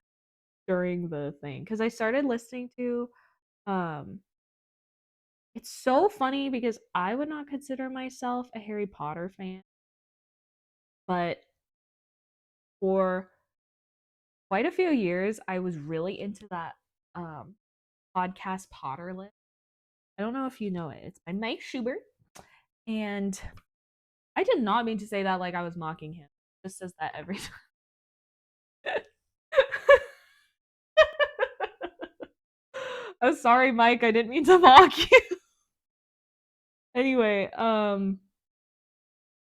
during the thing. Because I started listening to um it's so funny because I would not consider myself a Harry Potter fan, but for quite a few years I was really into that um podcast Potterless. I don't know if you know it. It's by Mike Schubert. And I did not mean to say that like I was mocking him. He just says that every time. I'm sorry, Mike. I didn't mean to mock you. Anyway,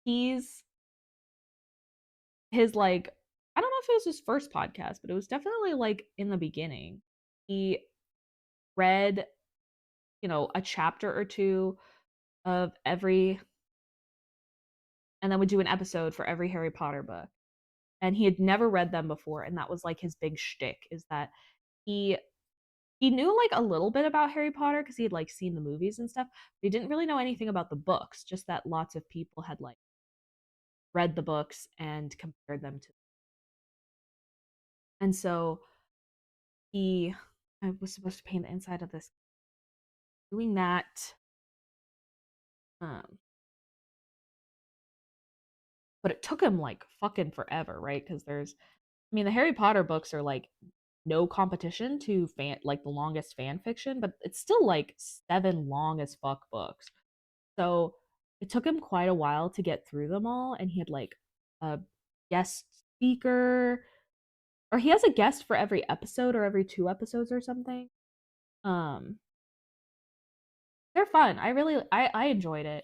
he's his like I don't know if it was his first podcast, but it was definitely like in the beginning. He read, a chapter or two of every, and then would do an episode for every Harry Potter book. And he had never read them before, and that was like his big shtick, is that he he knew like a little bit about Harry Potter because he had like seen the movies and stuff. But he didn't really know anything about the books, just that lots of people had like read the books and compared them to. And so he, I was supposed to paint the inside of this, doing that. Um, but it took him like fucking forever, right? Because I mean, the Harry Potter books are like no competition to like the longest fan fiction, but it's still like seven long as fuck books. So it took him quite a while to get through them all, and he had like a guest speaker, or he has a guest for every episode or every two episodes or something. Um, they're fun. I enjoyed it.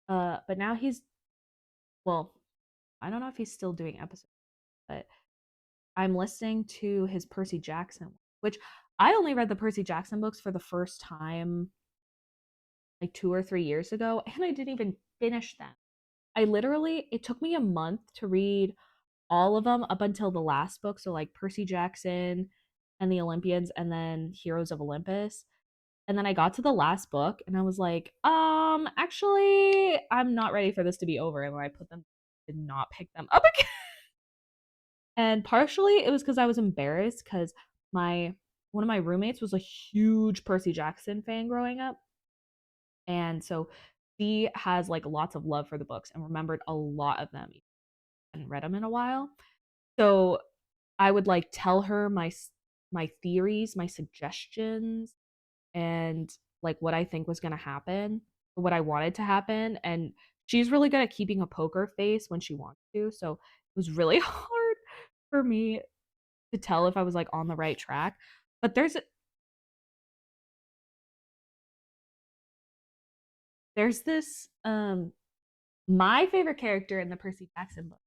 But now well, I don't know if he's still doing episodes, but I'm listening to his Percy Jackson, which I only read the Percy Jackson books for the first time like 2 or 3 years ago, and I didn't even finish them. It took me a month to read all of them up until the last book. So, like Percy Jackson and the Olympians, and then Heroes of Olympus. And then I got to the last book and I was like, actually, I'm not ready for this to be over. And when I did not pick them up again. And partially it was because I was embarrassed because one of my roommates was a huge Percy Jackson fan growing up. And so she has like lots of love for the books and remembered a lot of them. I hadn't read them in a while. So I would like tell her my theories, my suggestions, and like what I think was gonna happen, what I wanted to happen. And she's really good at keeping a poker face when she wants to. So it was really hard for me to tell if I was like on the right track. But there's this my favorite character in the Percy Jackson book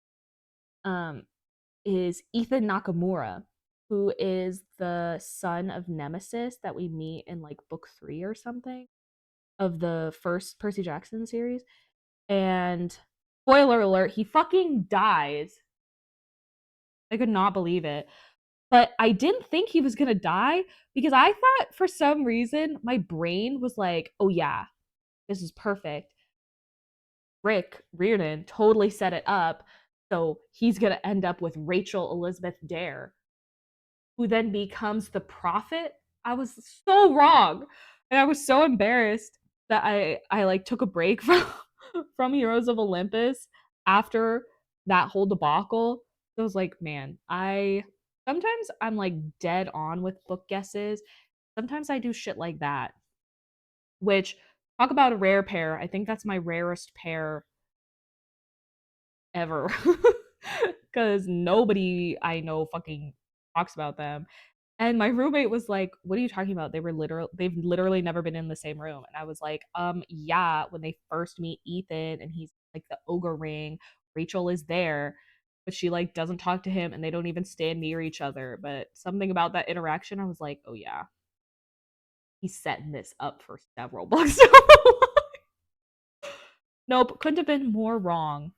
um is Ethan Nakamura, who is the son of Nemesis that we meet in like book 3 or something of the first Percy Jackson series. And spoiler alert, he fucking dies. I could not believe it. But I didn't think he was gonna die because I thought for some reason my brain was like, oh yeah, this is perfect. Rick Riordan totally set it up. So he's gonna end up with Rachel Elizabeth Dare, who then becomes the prophet. I was so wrong. And I was so embarrassed that I like took a break from from Heroes of Olympus after that whole debacle. I was like, man, I sometimes I'm like dead on with book guesses. Sometimes I do shit like that, which talk about a rare pair. I think that's my rarest pair ever. Cuz nobody I know fucking talks about them. And my roommate was like, "What are you talking about? They've literally never been in the same room." And I was like, yeah, when they first meet Ethan and he's like the ogre ring, Rachel is there, but she like doesn't talk to him and they don't even stand near each other. But something about that interaction, I was like, "Oh yeah, he's setting this up for several books." Nope, couldn't have been more wrong.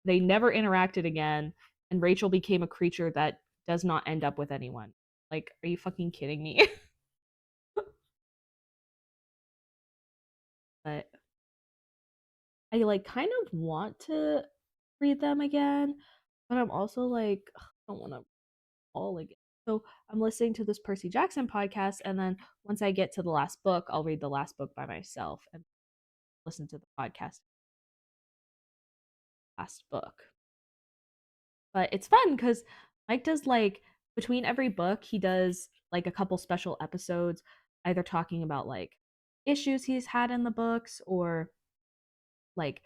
They never interacted again, and Rachel became a creature that does not end up with anyone. Like, are you fucking kidding me? But I like kind of want to read them again, but I'm also like, I don't want to all again. So I'm listening to this Percy Jackson podcast, and then once I get to the last book, I'll read the last book by myself and listen to the podcast last book. But it's fun because Mike does like between every book, he does like a couple special episodes, either talking about like issues he's had in the books or like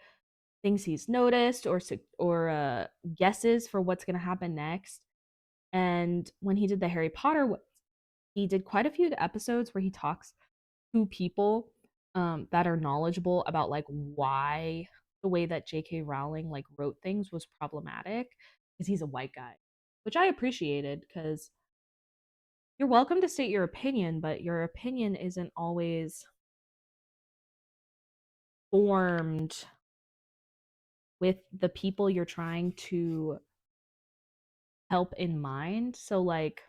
things he's noticed or guesses for what's going to happen next. And when he did the Harry Potter, he did quite a few episodes where he talks to people that are knowledgeable about like why the way that J.K. Rowling like wrote things was problematic because he's a white guy. which I appreciated because you're welcome to state your opinion, but your opinion isn't always formed with the people you're trying to help in mind. So, like,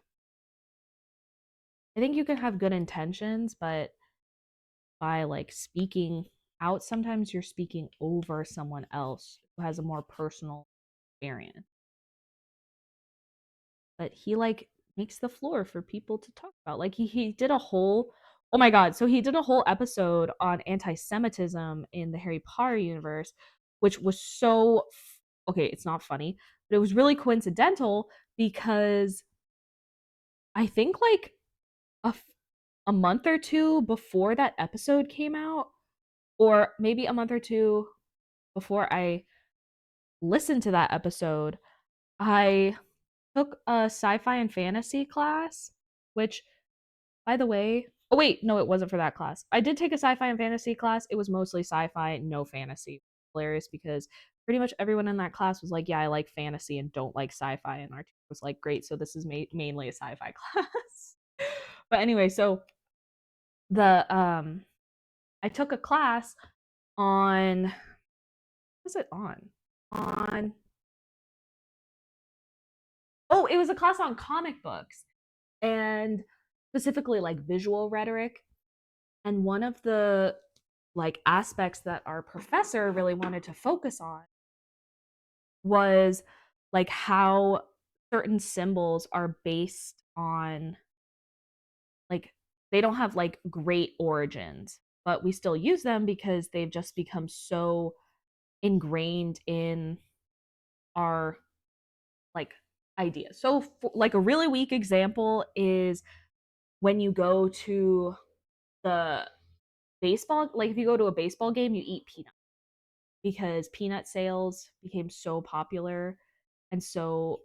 I think you can have good intentions, but by like speaking out, sometimes you're speaking over someone else who has a more personal experience. But he like makes the floor for people to talk about. Like he did a whole, oh my god, so he did a whole episode on anti-Semitism in the Harry Potter universe, which was so okay, it's not funny, but it was really coincidental because I think like a a month or two before that episode came out, or maybe a month or two before I listened to that episode, I took a sci-fi and fantasy class, which, by the way, oh wait, no, it wasn't for that class. I did take a sci-fi and fantasy class. It was mostly sci-fi, no fantasy. Hilarious because pretty much everyone in that class was like, "Yeah, I like fantasy and don't like sci-fi," and our teacher was like, "Great, so this is mainly a sci-fi class." But anyway, so the I took a class on what was it on? On Oh, it was a class on comic books and specifically like visual rhetoric. And one of the like aspects that our professor really wanted to focus on was like how certain symbols are based on like they don't have like great origins, but we still use them because they've just become so ingrained in our like ideas. So like a really weak example is when you go to the baseball, like if you go to a baseball game, you eat peanuts because peanut sales became so popular and so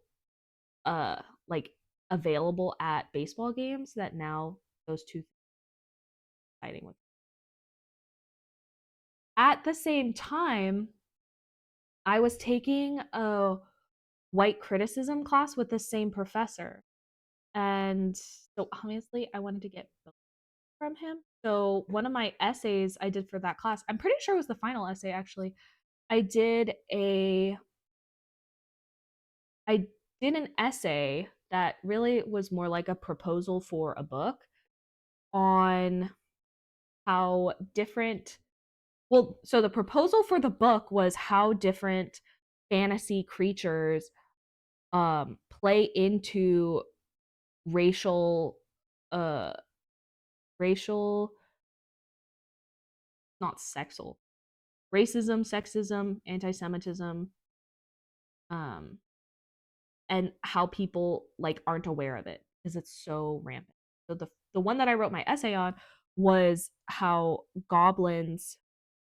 like available at baseball games that now those two things are fighting with. At the same time, I was taking a white criticism class with the same professor. And so obviously I wanted to get from him. So one of my essays I did for that class, I'm pretty sure it was the final essay actually. I did a I did an essay that really was more like a proposal for a book on how different well, so the proposal for the book was how different fantasy creatures play into racial uh racial not sexual racism, sexism, anti-Semitism, um, and how people like aren't aware of it because it's so rampant. So the one that I wrote my essay on was how goblins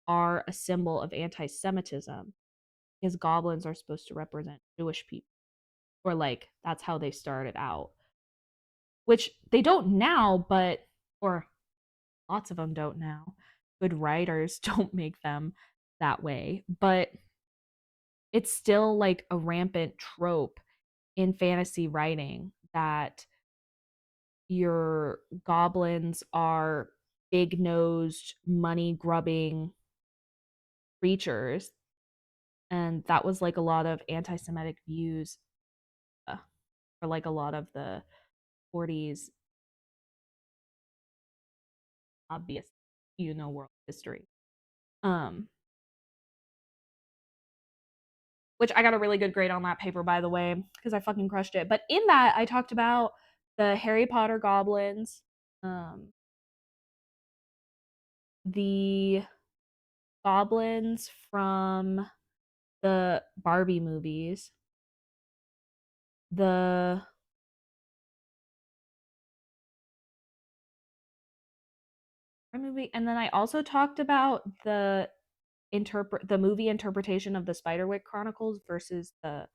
are a symbol of anti-Semitism because goblins are supposed to represent Jewish people, or like that's how they started out, which they don't now, but or lots of them don't now. Good writers don't make them that way, but it's still like a rampant trope in fantasy writing that your goblins are big nosed, money grubbing creatures. And that was like a lot of anti Semitic views uh, for like a lot of the 40s, obvious, world history. Um, which I got a really good grade on that paper, by the way, because I fucking crushed it. But in that, I talked about the Harry Potter goblins, um, the goblins from the Barbie movies, the movie, and then I also talked about the movie interpretation of the Spiderwick Chronicles versus the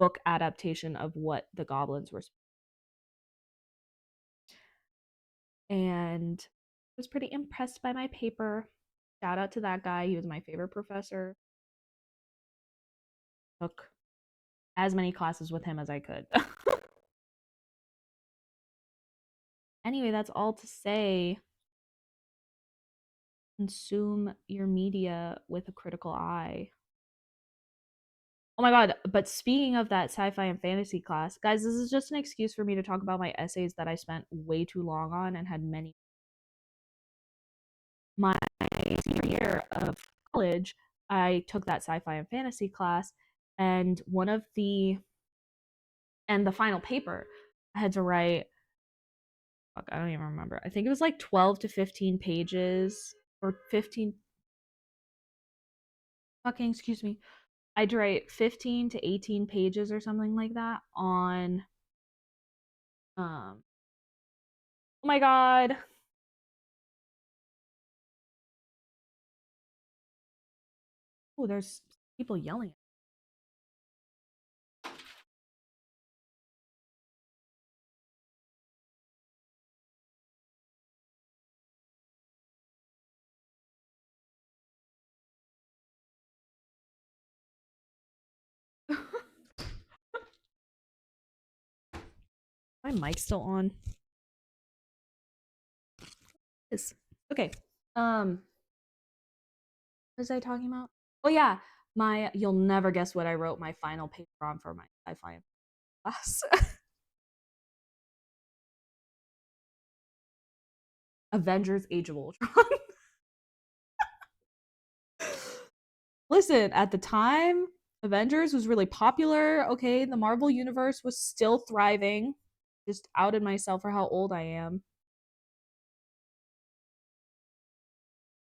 book adaptation of what the goblins were, and I was pretty impressed by my paper. Shout out to that guy. He was my favorite professor. Took as many classes with him as I could. Anyway, that's all to say consume your media with a critical eye. Oh my god, but speaking of that sci-fi and fantasy class, guys, this is just an excuse for me to talk about my essays that I spent way too long on and had many. My senior year of college, I took that sci-fi and fantasy class, and one of the and the final paper, I had to write, fuck, I don't even remember. I think it was like 12 to 15 pages or 15 fucking, excuse me. I had to write 15 to 18 pages or something like that on oh my god. Oh, there's people yelling. My mic's still on. Yes. Okay. What was I talking about? Oh yeah, my you'll never guess what I wrote my final paper on for my sci-fi class. Avengers Age of Ultron. Listen, at the time, Avengers was really popular. Okay, the Marvel universe was still thriving. Just outed myself for how old I am.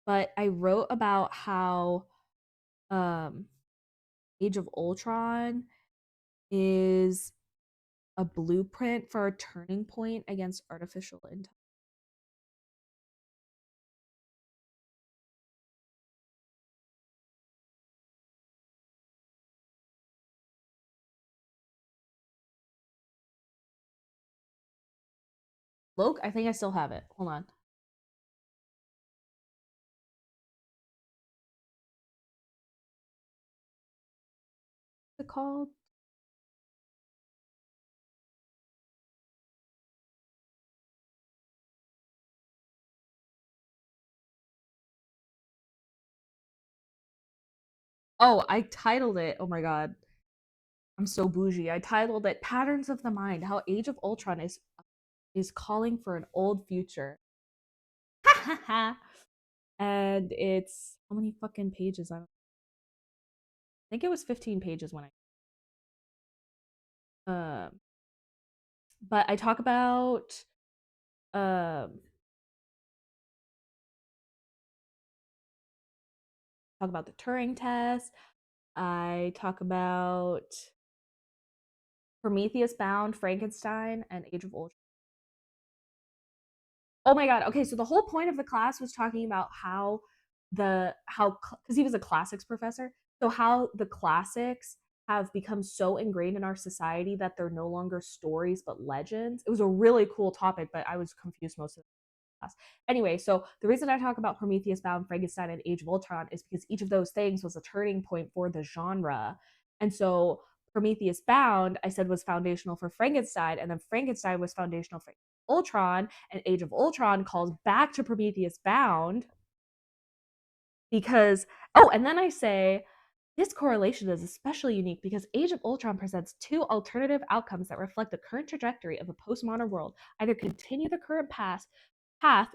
But I wrote about how um Age of Ultron is a blueprint for a turning point against artificial intelligence. Loke, I think I still have it. Hold on. What's it called? Oh, I titled it. Oh my god. I'm so bougie. I titled it Patterns of the Mind: How Age of Ultron is calling for an old future. And it's how many fucking pages? I think it was 15 pages when but I um talk about the Turing test. I talk about Prometheus Bound, Frankenstein, and Age of Ultron. Oh my god. Okay, so the whole point of the class was talking about how because he was a classics professor, so how the classics have become so ingrained in our society that they're no longer stories but legends. It was a really cool topic, but I was confused most of the class. Anyway, so the reason I talk about Prometheus Bound, Frankenstein, and Age of Ultron is because each of those things was a turning point for the genre. And so Prometheus Bound, I said, was foundational for Frankenstein, and then Frankenstein was foundational for Ultron, and Age of Ultron calls back to Prometheus Bound because, oh, and then I say, this correlation is especially unique because Age of Ultron presents two alternative outcomes that reflect the current trajectory of a postmodern world. Either continue the current path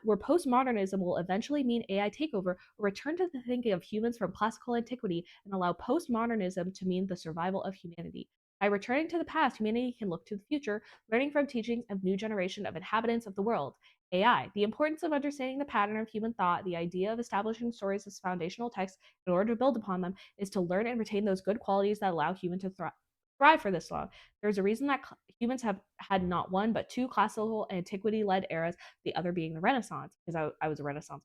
where postmodernism will eventually mean AI takeover, or return to the thinking of humans from classical antiquity and allow postmodernism to mean the survival of humanity. By returning to the past, humanity can look to the future, learning from teachings of new generation of inhabitants of the world. AI. The importance of understanding the pattern of human thought, the idea of establishing stories as foundational texts in order to build upon them, is to learn and retain those good qualities that allow human to thrive for this long. There's a reason that humans have had not one but two classical antiquity led eras, the other being the Renaissance, because I was a Renaissance.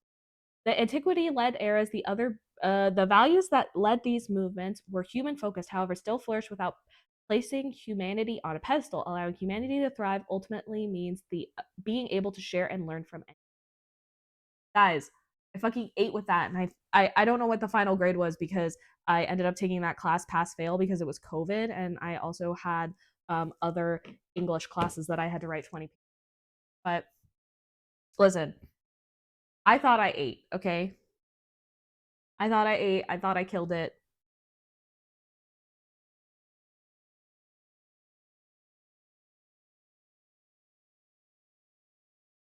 The antiquity led eras, the values that led these movements were human focused, however, still flourished without placing humanity on a pedestal. Allowing humanity to thrive ultimately means the being able to share and learn from it. Guys, I fucking ate with that, and I don't know what the final grade was because I ended up taking that class pass fail because it was COVID, and I also had other English classes that I had to write 20. But Listen, I thought I ate, okay? I thought I ate. I thought I killed it.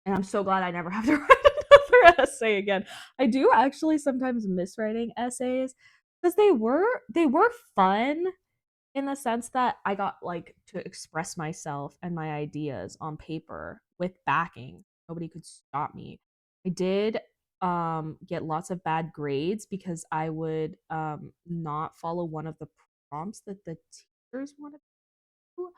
And I'm so glad I never have to write another essay again. I do actually sometimes miss writing essays because they were fun in the sense that I got like to express myself and my ideas on paper with backing. Nobody could stop me. I did get lots of bad grades because I would not follow one of the prompts that the teachers wanted to.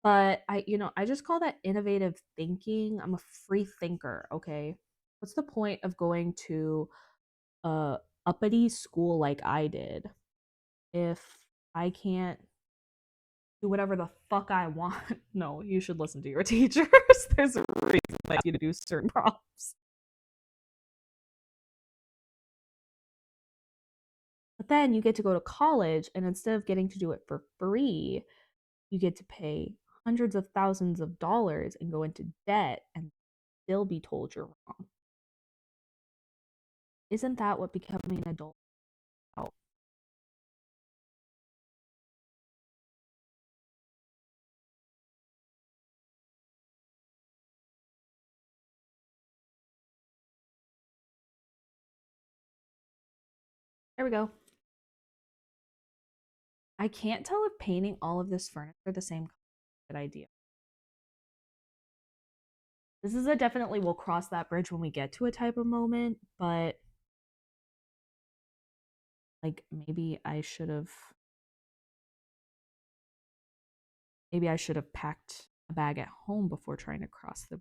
But I just call that innovative thinking. I'm a free thinker, okay? What's the point of going to a uppity school like I did if I can't do whatever the fuck I want? No, you should listen to your teachers. There's a reason they ask you to do certain prompts. But then you get to go to college, and instead of getting to do it for free, you get to pay hundreds of thousands of dollars and go into debt and still be told you're wrong. Isn't that what becoming an adult is about? There we go. I can't tell if painting all of this furniture the same good idea. This is a definitely we'll cross that bridge when we get to a type of moment, but like maybe I should have packed a bag at home before trying to cross the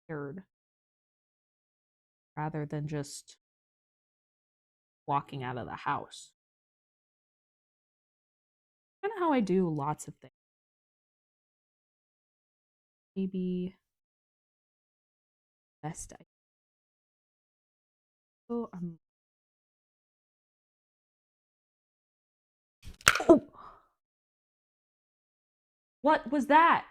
road rather than just walking out of the house. Kind of how I do lots of things. Maybe best I go. Oh, what was that?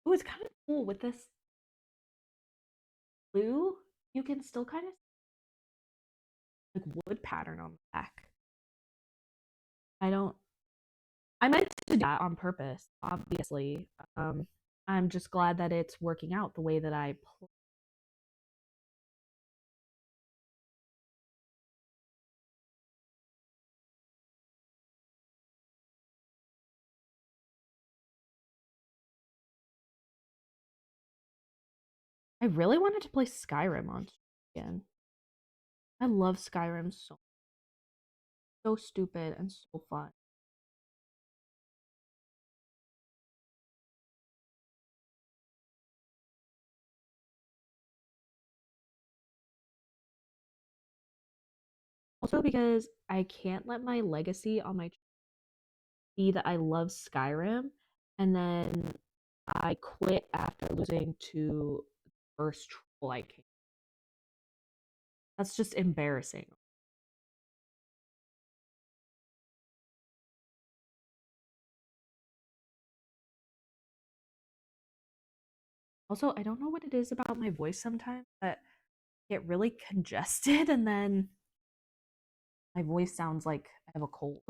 It was kind of cool with this blue. You can still kind of like wood pattern on the back. I don't. I meant to do that on purpose, obviously. Um, I'm just glad that it's working out the way that I really wanted to play Skyrim on again. I love Skyrim so stupid and so fun. Also because I can't let my legacy on my be that I love Skyrim and then I quit after losing to the first troll I came. That's just embarrassing. Also, I don't know what it is about my voice sometimes, but I get really congested and then my voice sounds like I have a cold.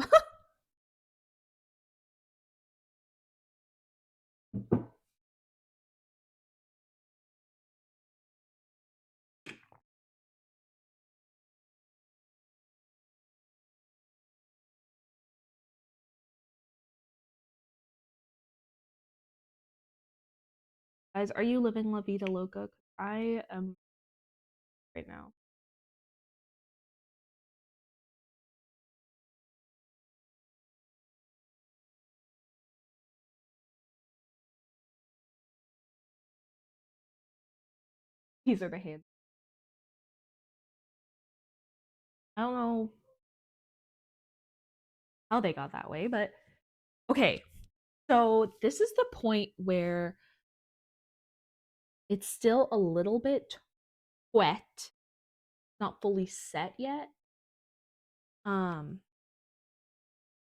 Guys, are you living La Vida Loca? I am right now. These are the hands. I don't know. how they got that way, but okay. So this is the point where it's still a little bit wet, not fully set yet. Um,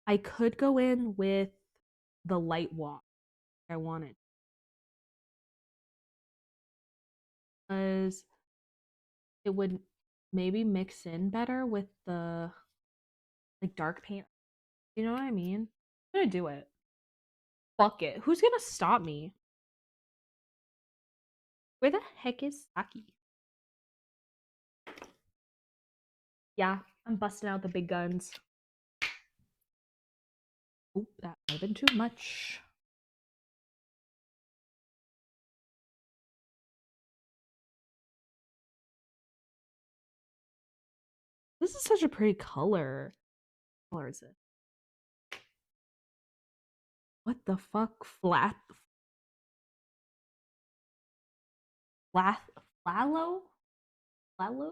I could go in with the light wash I wanted because it would maybe mix in better with the like dark paint. You know what I mean? I'm gonna do it. Fuck it. Who's gonna stop me? Where the heck is Saki? Yeah, I'm busting out the big guns. Oop, that might have been too much. This is such a pretty color. What color is it? What the fuck? Flat, Flalo? Flalo?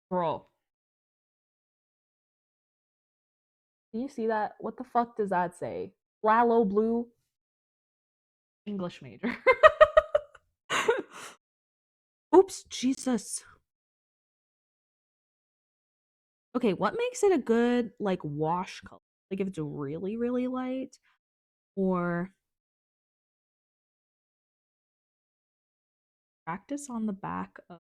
Bro, can you see that? What the fuck does that say? Flalo blue? English major. Oops, Jesus. Okay, what makes it a good like wash color? Like if it's really, really light or practice on the back of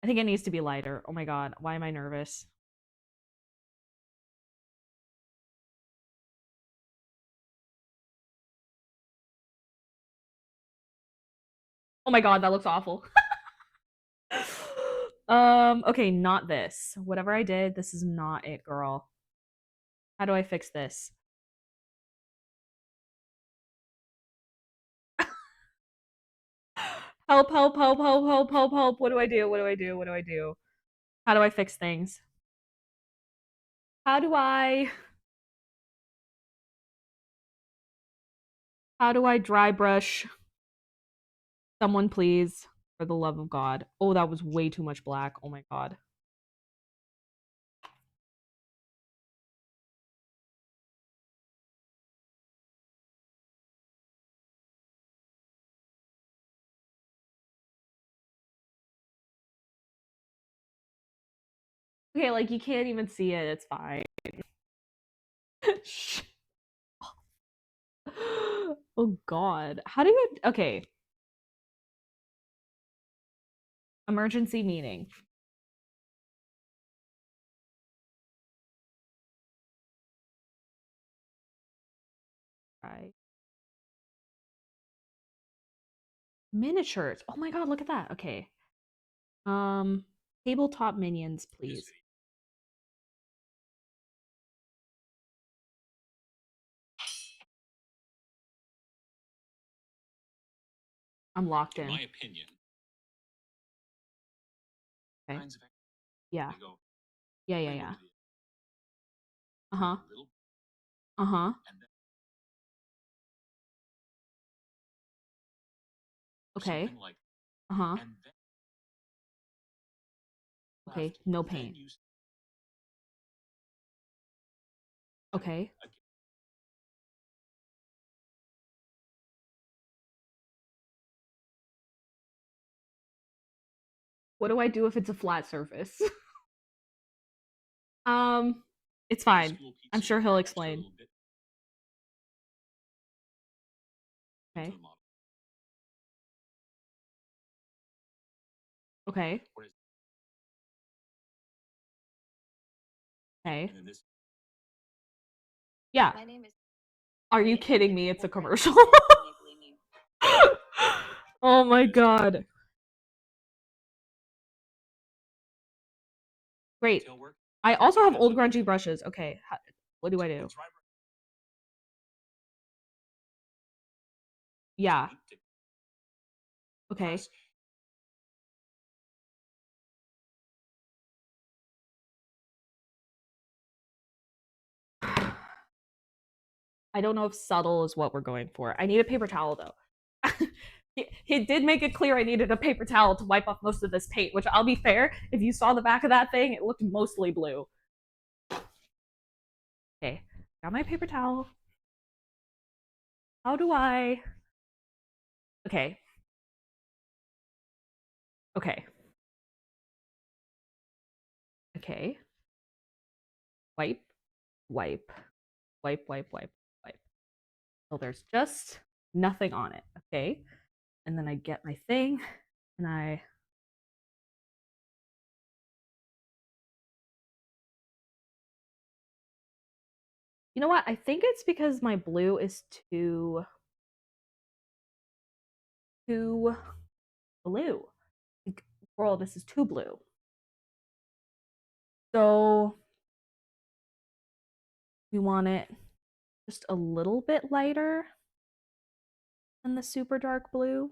I think it needs to be lighter. Oh my god, why am I nervous? Oh my god, that looks awful. Okay, not this. Whatever I did, this is not it, girl. How do I fix this? Help, help, help, help, help, help, help. What do I do? What do I do? What do I do? How do I fix things? How do I how do I dry brush? Someone please, for the love of God. Oh, that was way too much black. Oh my god. Okay, like you can't even see it. It's fine. Oh god. How do you okay, emergency meeting. Right. Miniatures. Oh my god, look at that. Okay. Um tabletop minions, please. I'm locked in. My opinion. Okay. Yeah. Yeah, yeah, yeah. Uh-huh. Uh-huh. Okay. Uh-huh. Okay, no paint. Okay. What do I do if it's a flat surface? um, it's fine. I'm sure he'll explain. Okay. Okay. Okay. Yeah. Are you kidding me? It's a commercial. Oh my god. Great. I also have old grungy brushes. Okay. What do I do? Yeah. Okay. I don't know if subtle is what we're going for. I need a paper towel though. He did make it clear I needed a paper towel to wipe off most of this paint, which I'll be fair, if you saw the back of that thing, it looked mostly blue. Okay, got my paper towel. How do I? Okay, okay, okay. Wipe, wipe, wipe, wipe, wipe, wipe. So there's just nothing on it, okay? And then I get my thing and you know what? I think it's because my blue is too blue. Like, girl, this is too blue. So we want it just a little bit lighter than the super dark blue.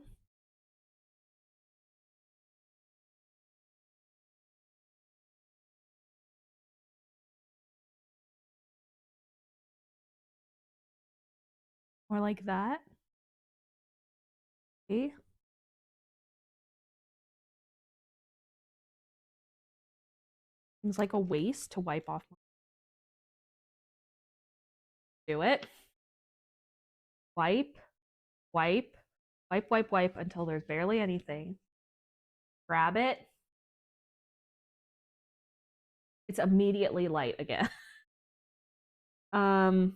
Or like that. Okay. Seems like a waste to wipe off. Do it. Wipe, wipe, wipe, wipe, wipe until there's barely anything. Grab it. It's immediately light again. um,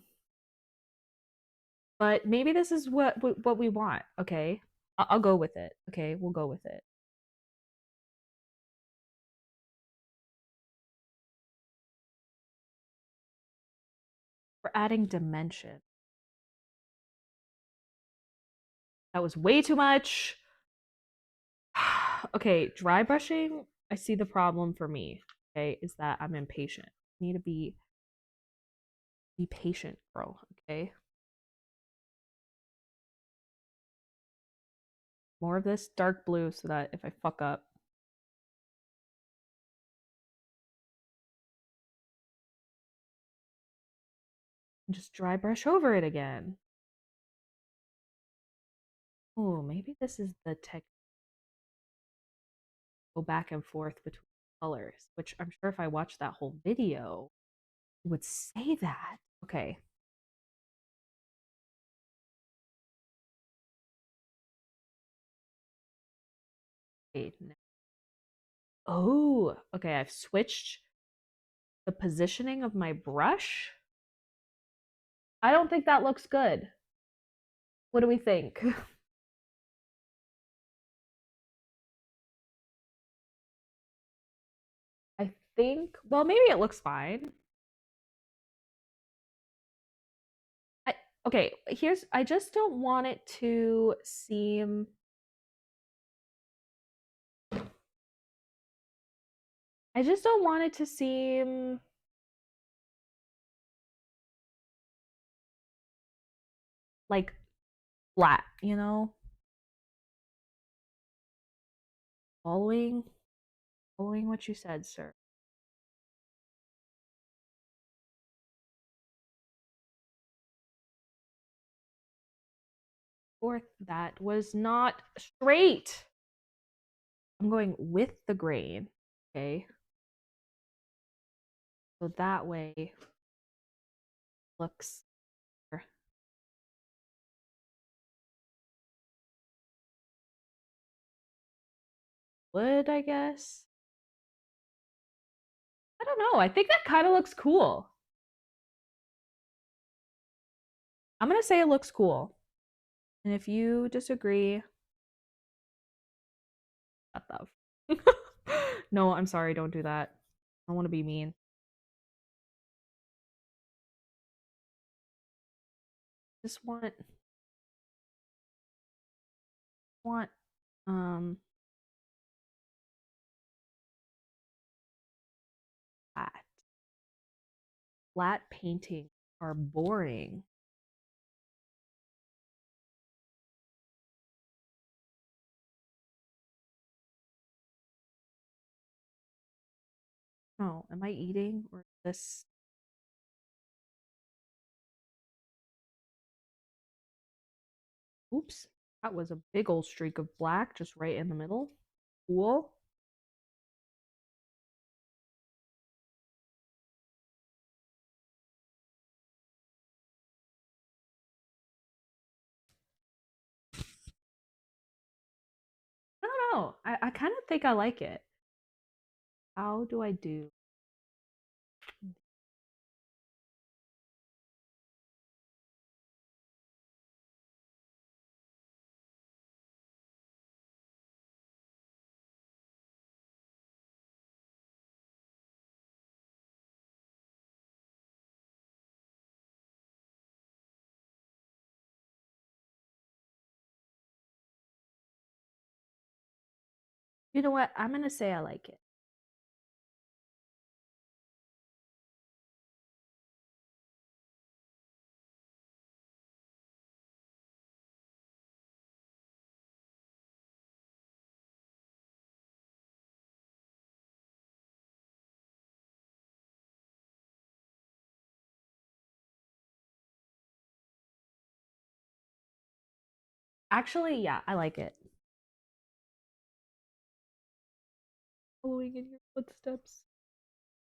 but maybe this is what we want. Okay, I'll go with it. Okay, we'll go with it. We're adding dimension. That was way too much. Okay, dry brushing. I see the problem for me. Okay, is that I'm impatient. I need to be patient, girl. Okay, more of this dark blue so that if I fuck up, just dry brush over it again. Oh, maybe this is the tech. Go back and forth between colors, which I'm sure if I watched that whole video, it would say that. Okay. Wait, oh, okay. I've switched the positioning of my brush. I don't think that looks good. What do we think? I think, well, maybe it looks fine. I, okay, I just don't want it to seem, I just don't want it to seem like flat, you know? Following, following what you said, sir. Fourth, that was not straight. I'm going with the grain, okay? So that way looks wood, I guess. I don't know. I think that kind of looks cool. I'm gonna say it looks cool. And if you disagree, shut up. No, I'm sorry, don't do that. I don't want to be mean. Just want um flat. Flat painting are boring. Oh, am I eating or this? Oops. That was a big old streak of black just right in the middle. Cool. I don't know. I kind of think I like it. How do I do? You know what? I'm gonna say I like it. Actually, yeah, I like it. Following in your footsteps.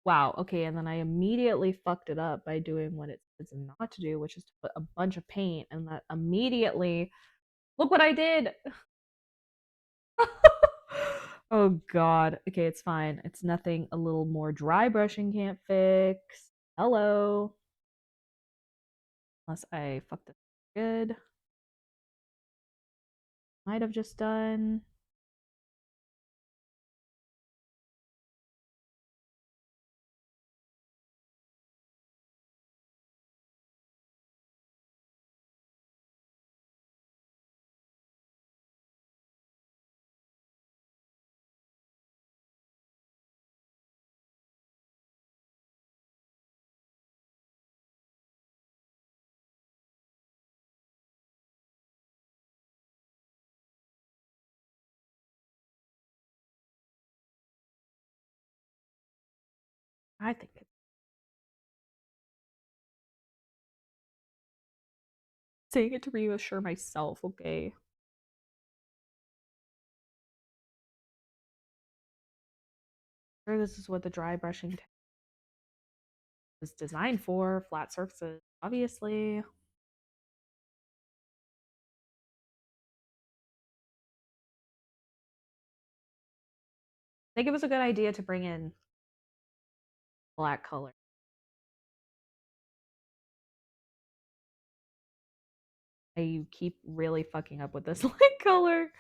Wow, okay, and then I immediately fucked it up by doing what it says not to do, which is to put a bunch of paint, and that immediately, look what I did. Oh god. Okay, it's fine. It's nothing a little more dry brushing can't fix. Hello. Unless I fucked it good. Might have just done. I think it's saying it to reassure myself, okay? Sure, this is what the dry brushing is designed for, flat surfaces, obviously. I think it was a good idea to bring in black color. I keep really fucking up with this light color.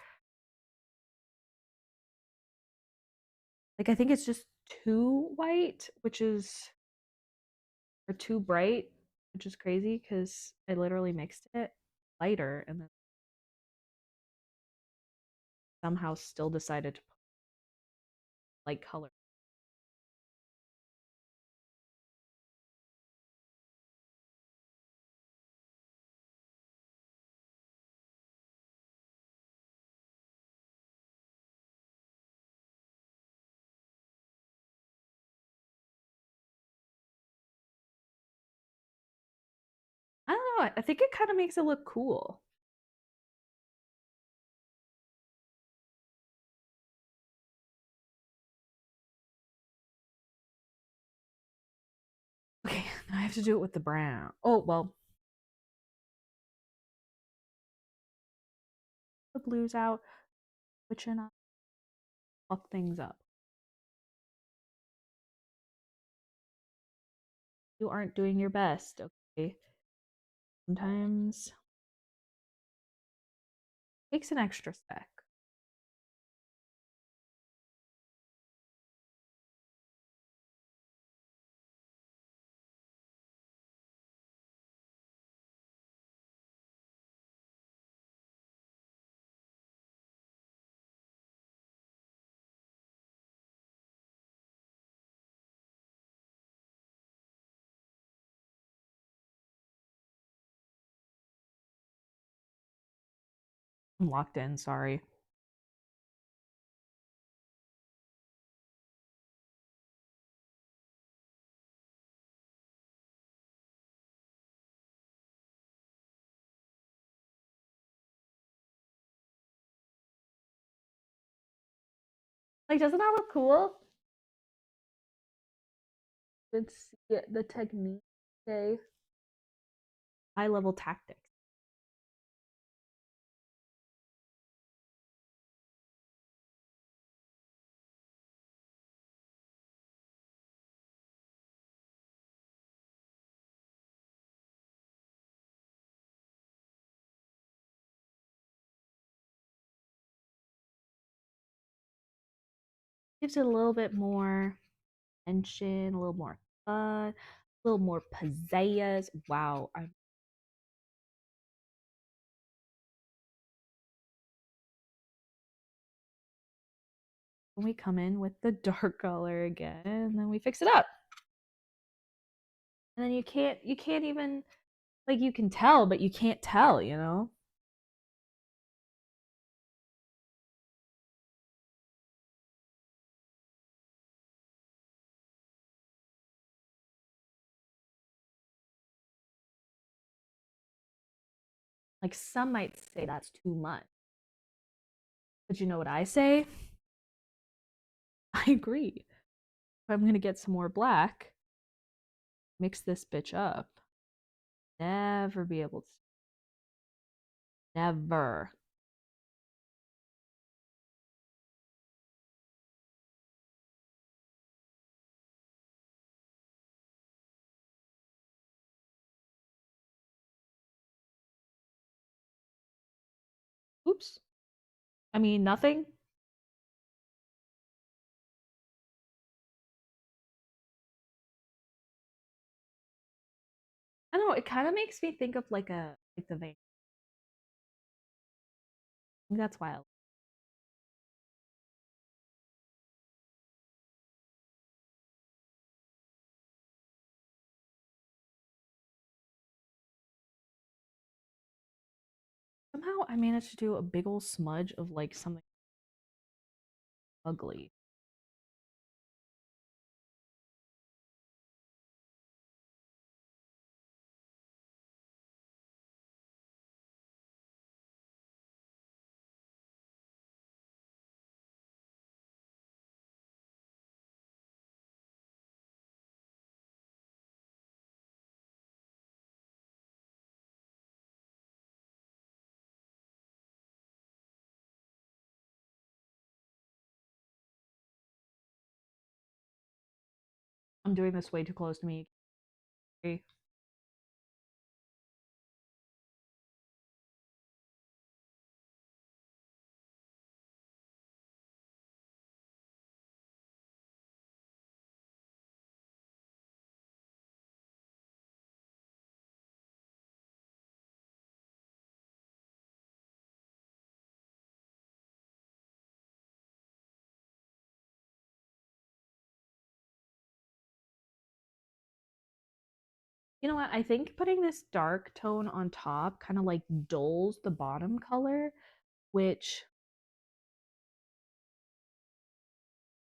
Like, I think it's just too white, which is, or too bright, which is crazy because I literally mixed it lighter and then somehow still decided to put light color. I don't know. I think it kind of makes it look cool. Okay, now I have to do it with the brown. Oh, well, the blues out, switching up, fuck things up. You aren't doing your best, okay? Sometimes it takes an extra sec. I'm locked in, sorry. Like, doesn't that look cool? Let's get the technique. Okay. High level tactics. Gives it a little bit more tension, a little more fun, a little more pizzazz. Wow. When we come in with the dark color again, and then we fix it up. And then you can't even like you can tell, but you can't tell, you know? Like some might say that's too much. But you know what I say? I agree. If I'm gonna get some more black, mix this bitch up. Never be able to. Never. Oops. I mean, nothing. I don't know. It kind of makes me think of like the vein. I think that's why somehow I managed to do a big old smudge of like something ugly. I'm doing this way too close to me. You know what? I think putting this dark tone on top kind of like dulls the bottom color, which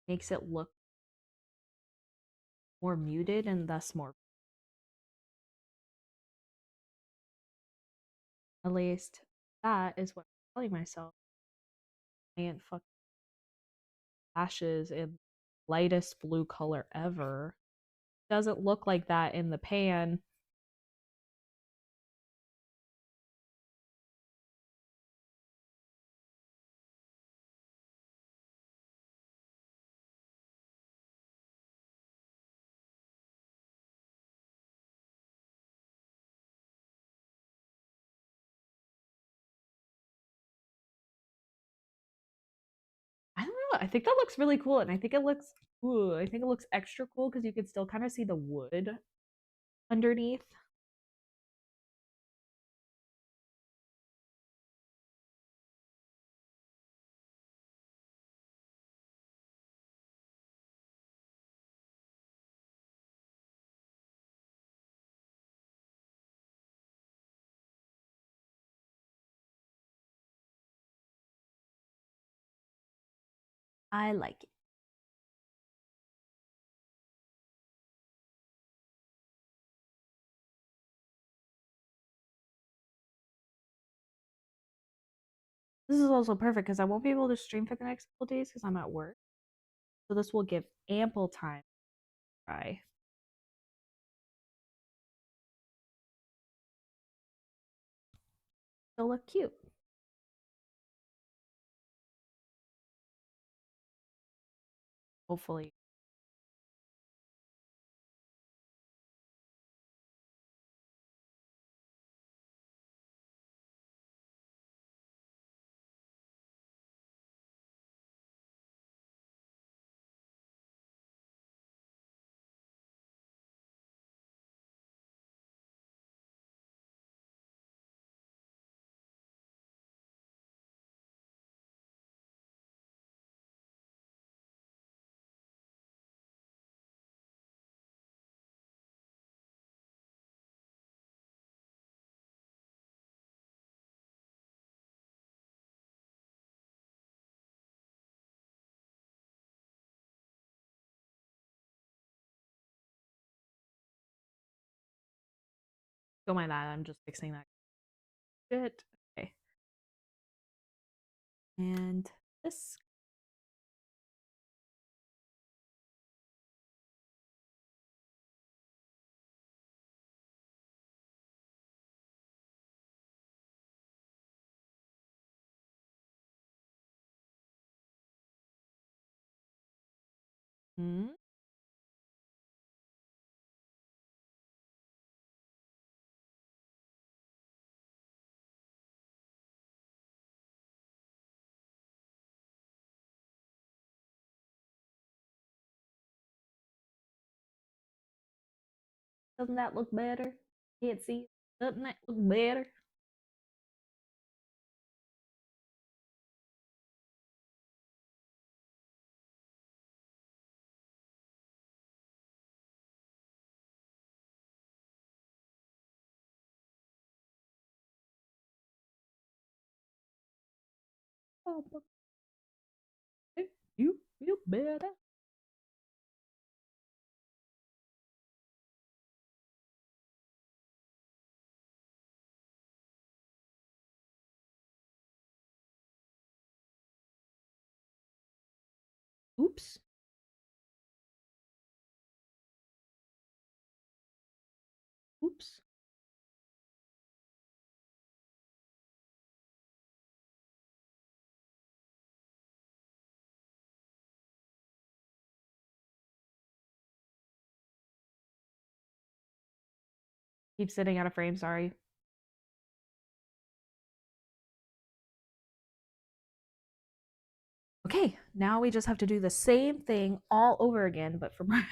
makes it look more muted and thus more. At least that is what I'm telling myself. I ain't fucking lashes in lightest blue color ever. Doesn't look like that in the pan. I don't know. I think that looks really cool, and I think it looks. Ooh, I think it looks extra cool because you can still kind of see the wood underneath. I like it. This is also perfect because I won't be able to stream for the next couple days because I'm at work. So this will give ample time to dry. They'll look cute. Hopefully. Don't mind that. I'm just fixing that shit. Okay. And this. Hmm. Doesn't that look better? Can't see. Doesn't that look better? Oh, you feel better. Oops. Oops. Keep sitting out of frame, sorry. Okay, now we just have to do the same thing all over again, but for brown.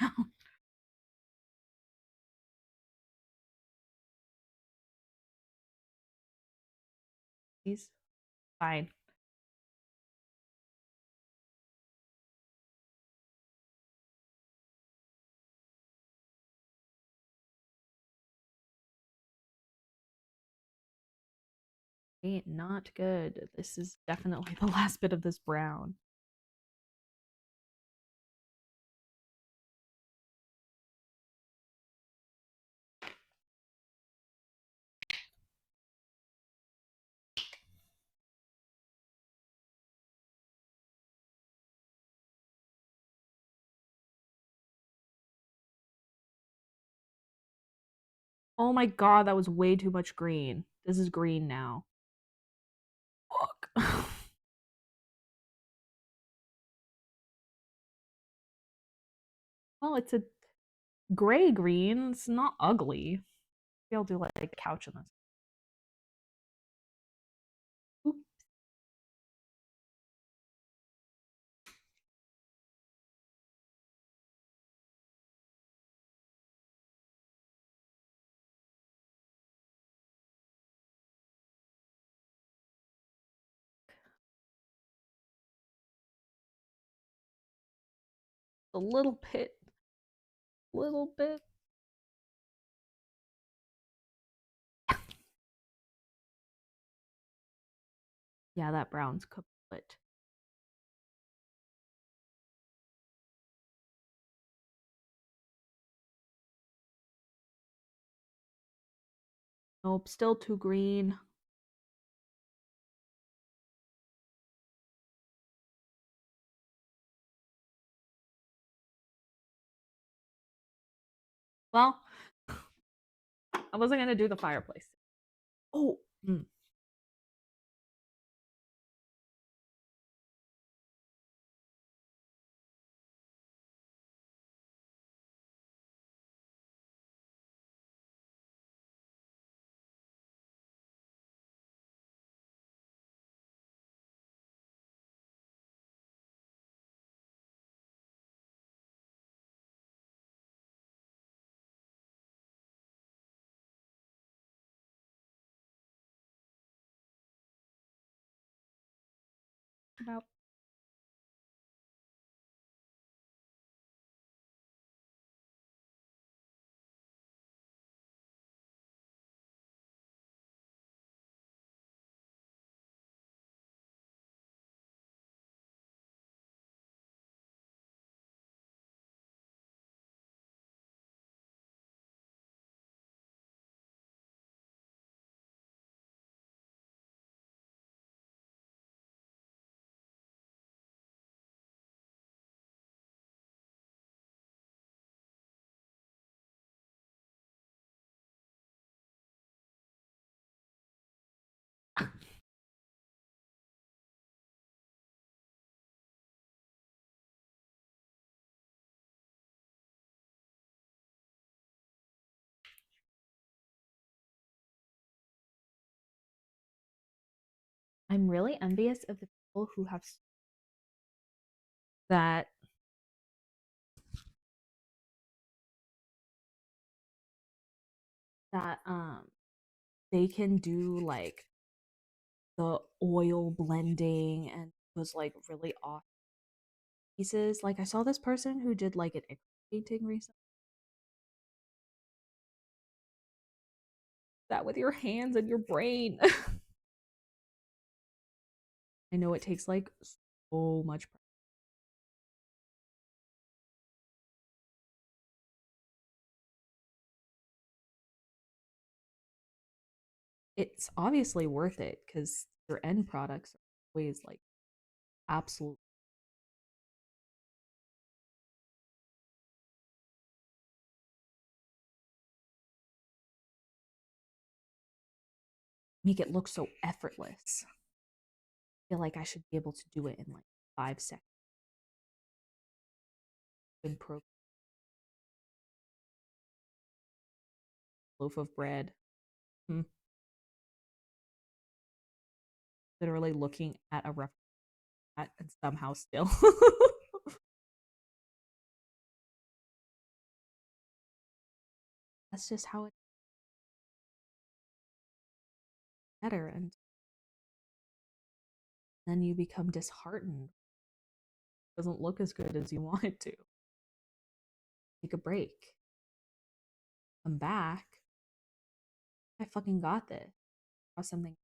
Please. Fine. Okay, not good. This is definitely the last bit of this brown. Oh my god, that was way too much green. This is green now. Fuck. Well, it's a gray green. It's not ugly. Maybe I'll do like a couch in this. Ooh, a little bit. Little bit. Yeah, that brown's kaput. Nope, still too green. Well, I wasn't gonna do the fireplace. Oh, about I'm really envious of the people who have that that they can do like the oil blending and those like really off pieces. Like I saw this person who did like an ice painting recently. That with your hands and your brain. I know it takes like so much practice. It's obviously worth it because your end products are always like absolute. Make it look so effortless. I feel like I should be able to do it in like 5 seconds. In pro loaf of bread. Hmm. Literally looking at a rough at and somehow still. That's just how it's better, and then you become disheartened. It doesn't look as good as you want it to. Take a break. Come back. I fucking got this. Or something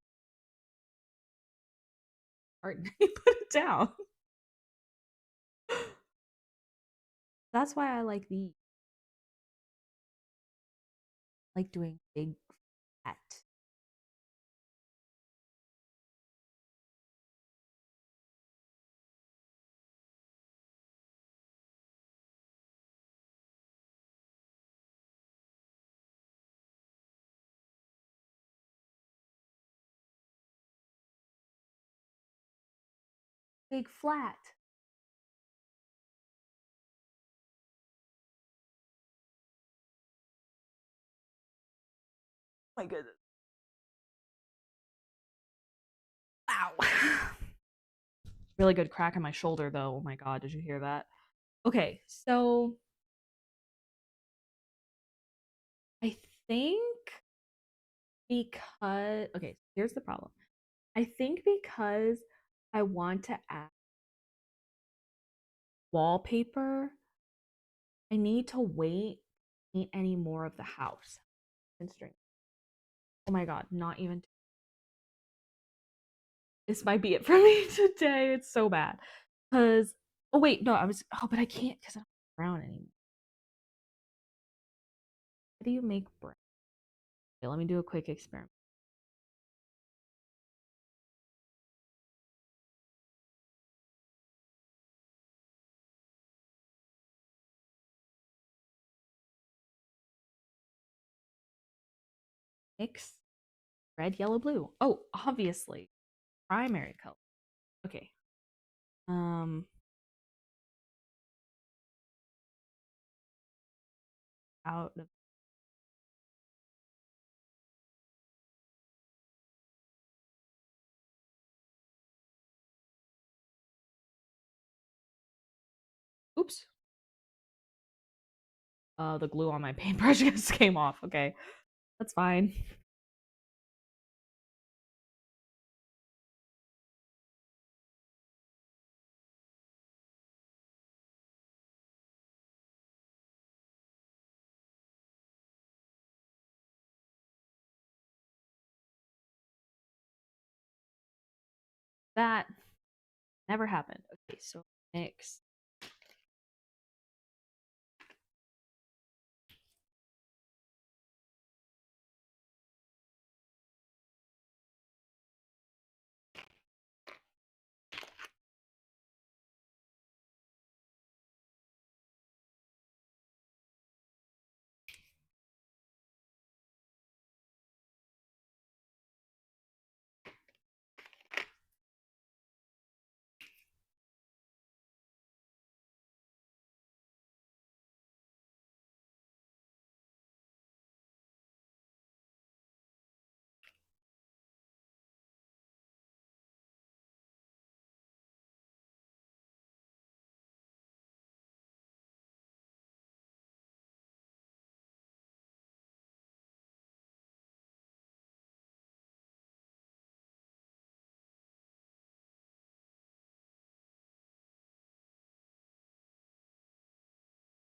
hard and you put it down. That's why I like doing big fat. Big flat. My goodness. Wow. Really good crack on my shoulder though. Oh my god, did you hear that? Okay, so I think because okay, here's the problem. I think because I want to add wallpaper, I need to wait paint any more of the house. Constraint. Oh my god, not even this might be it for me today. It's so bad. Cause oh wait, no, but I can't because I don't have brown anymore. How do you make brown? Okay, let me do a quick experiment. Mix red, yellow, blue. Oh, obviously. Primary color. Okay. Um, out of oops. The glue on my paintbrush just came off. Okay. That's fine. That never happened. Okay, so mix.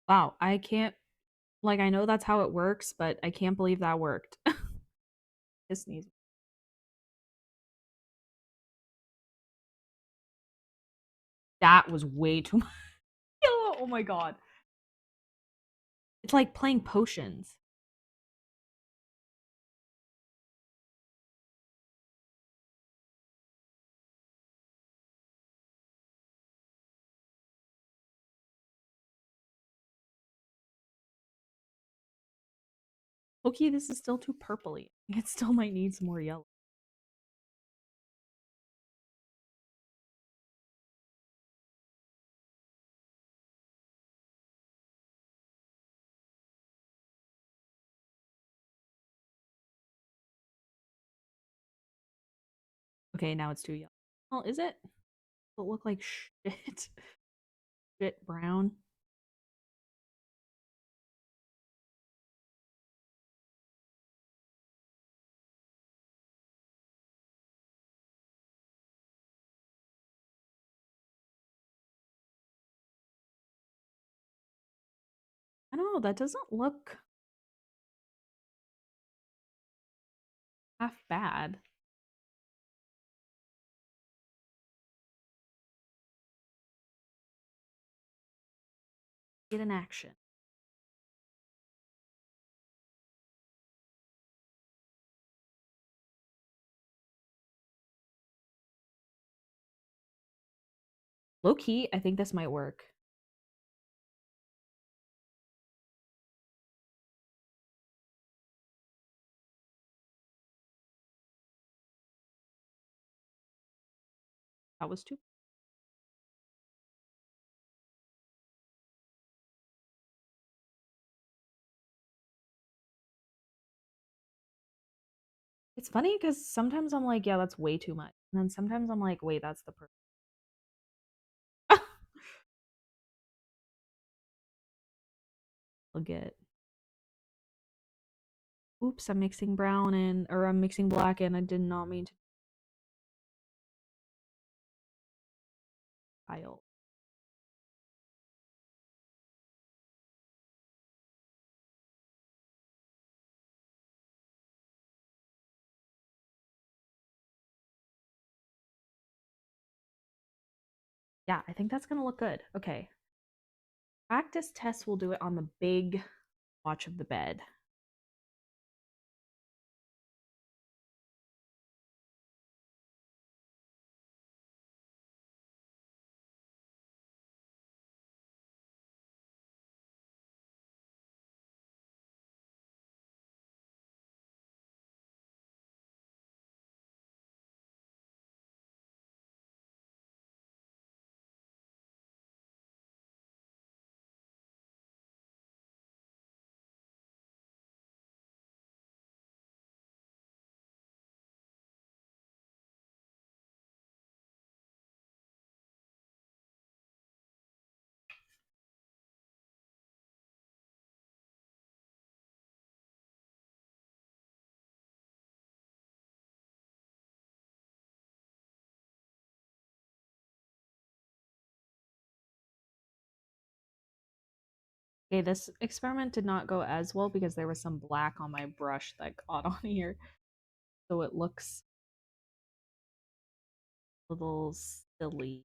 Wow, I can't like I know that's how it works, but I can't believe that worked. This needs that was way too much. Oh my god. It's like playing potions. Okay, this is still too purpley. It still might need some more yellow. Okay, now it's too yellow. Well, is it? Does it look like shit? Shit brown? I don't know, that doesn't look half bad. Get an action. Low key, I think this might work. That was too. It's funny because sometimes I'm like, yeah, that's way too much. And then sometimes I'm like, wait, that's the perfect. I'll get. Oops, I'm mixing brown and or I'm mixing black and I did not mean to tile. Yeah, I think that's gonna look good. Okay. Practice test will do it on the big watch of the bed. Okay, this experiment did not go as well because there was some black on my brush that got on here. So it looks a little silly.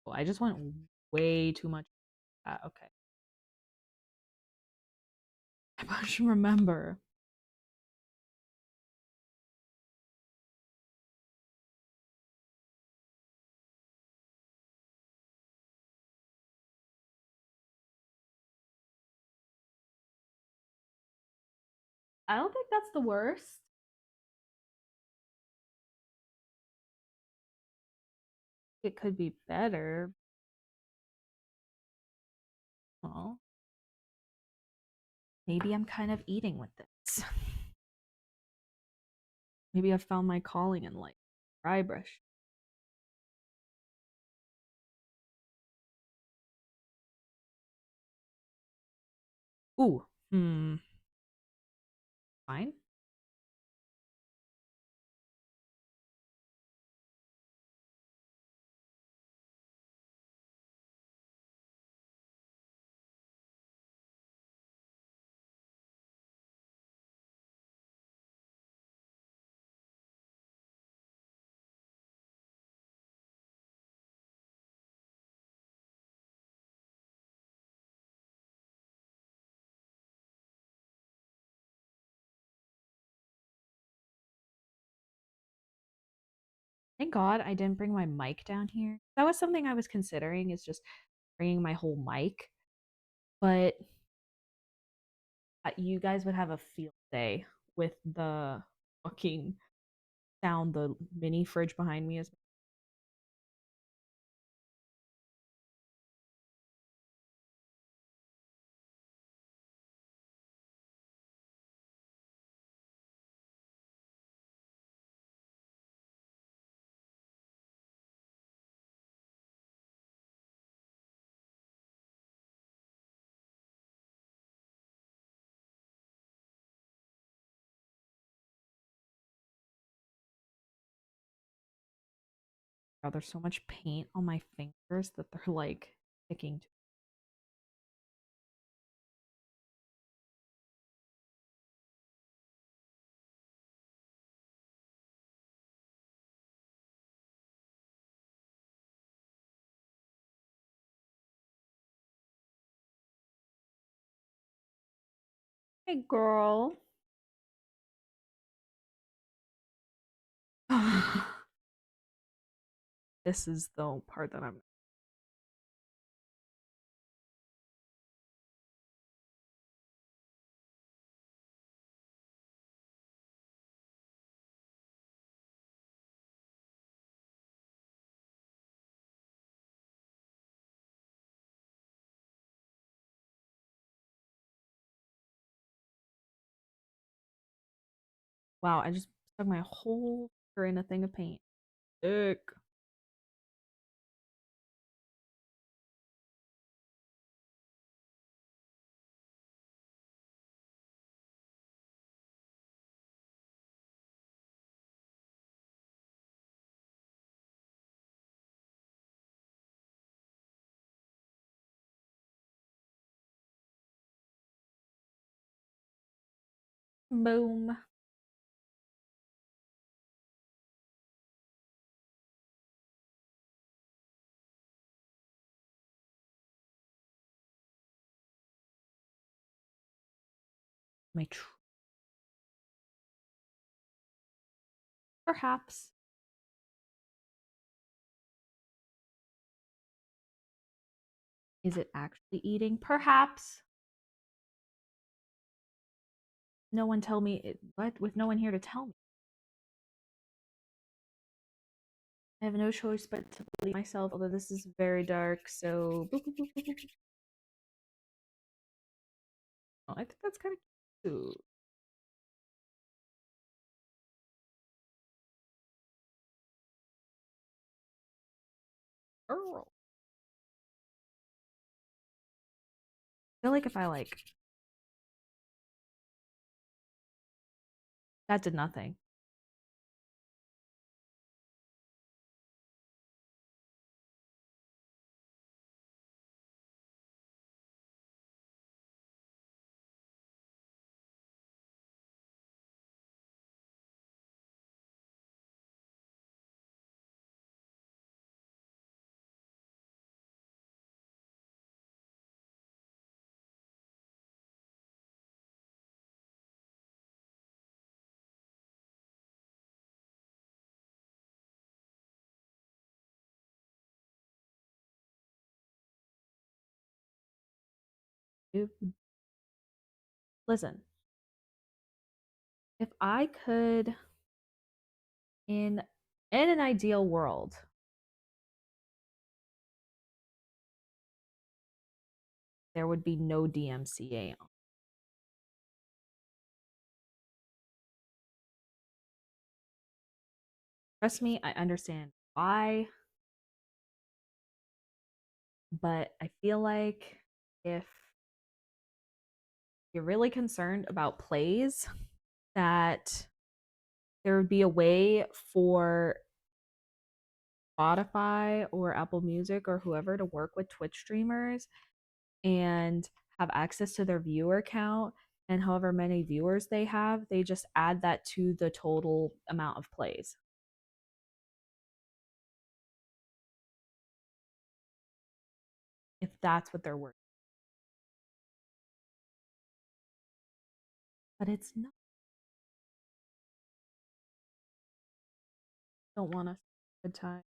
Oh, I just went way too much. Okay. I should remember. I don't think that's the worst. It could be better. Well, maybe I'm kind of eating with this. Maybe I've found my calling in life. Dry brush. Ooh. Fine. Thank God I didn't bring my mic down here. That was something I was considering, is just bringing my whole mic. But you guys would have a field day with the fucking sound the mini fridge behind me is. Oh, there's so much paint on my fingers that they're like sticking to. Hey, girl. This is the part that I'm. Wow, I just stuck my whole finger in a thing of paint. Ick. Boom. My perhaps. Is it actually eating? Perhaps. No one tell me it, what, with no one here to tell me. I have no choice but to believe myself, although this is very dark, so boop, boop, boop, boop, boop. Oh, I think that's kind of cute. Girl. I feel like if I like that did nothing. If, listen, if I could, in an ideal world, there would be no DMCA on. Trust me, I understand why, but I feel like if you're really concerned about plays, that there would be a way for Spotify or Apple Music or whoever to work with Twitch streamers and have access to their viewer count, and however many viewers they have, they just add that to the total amount of plays. If that's what they're working. But it's not. Don't want a good time.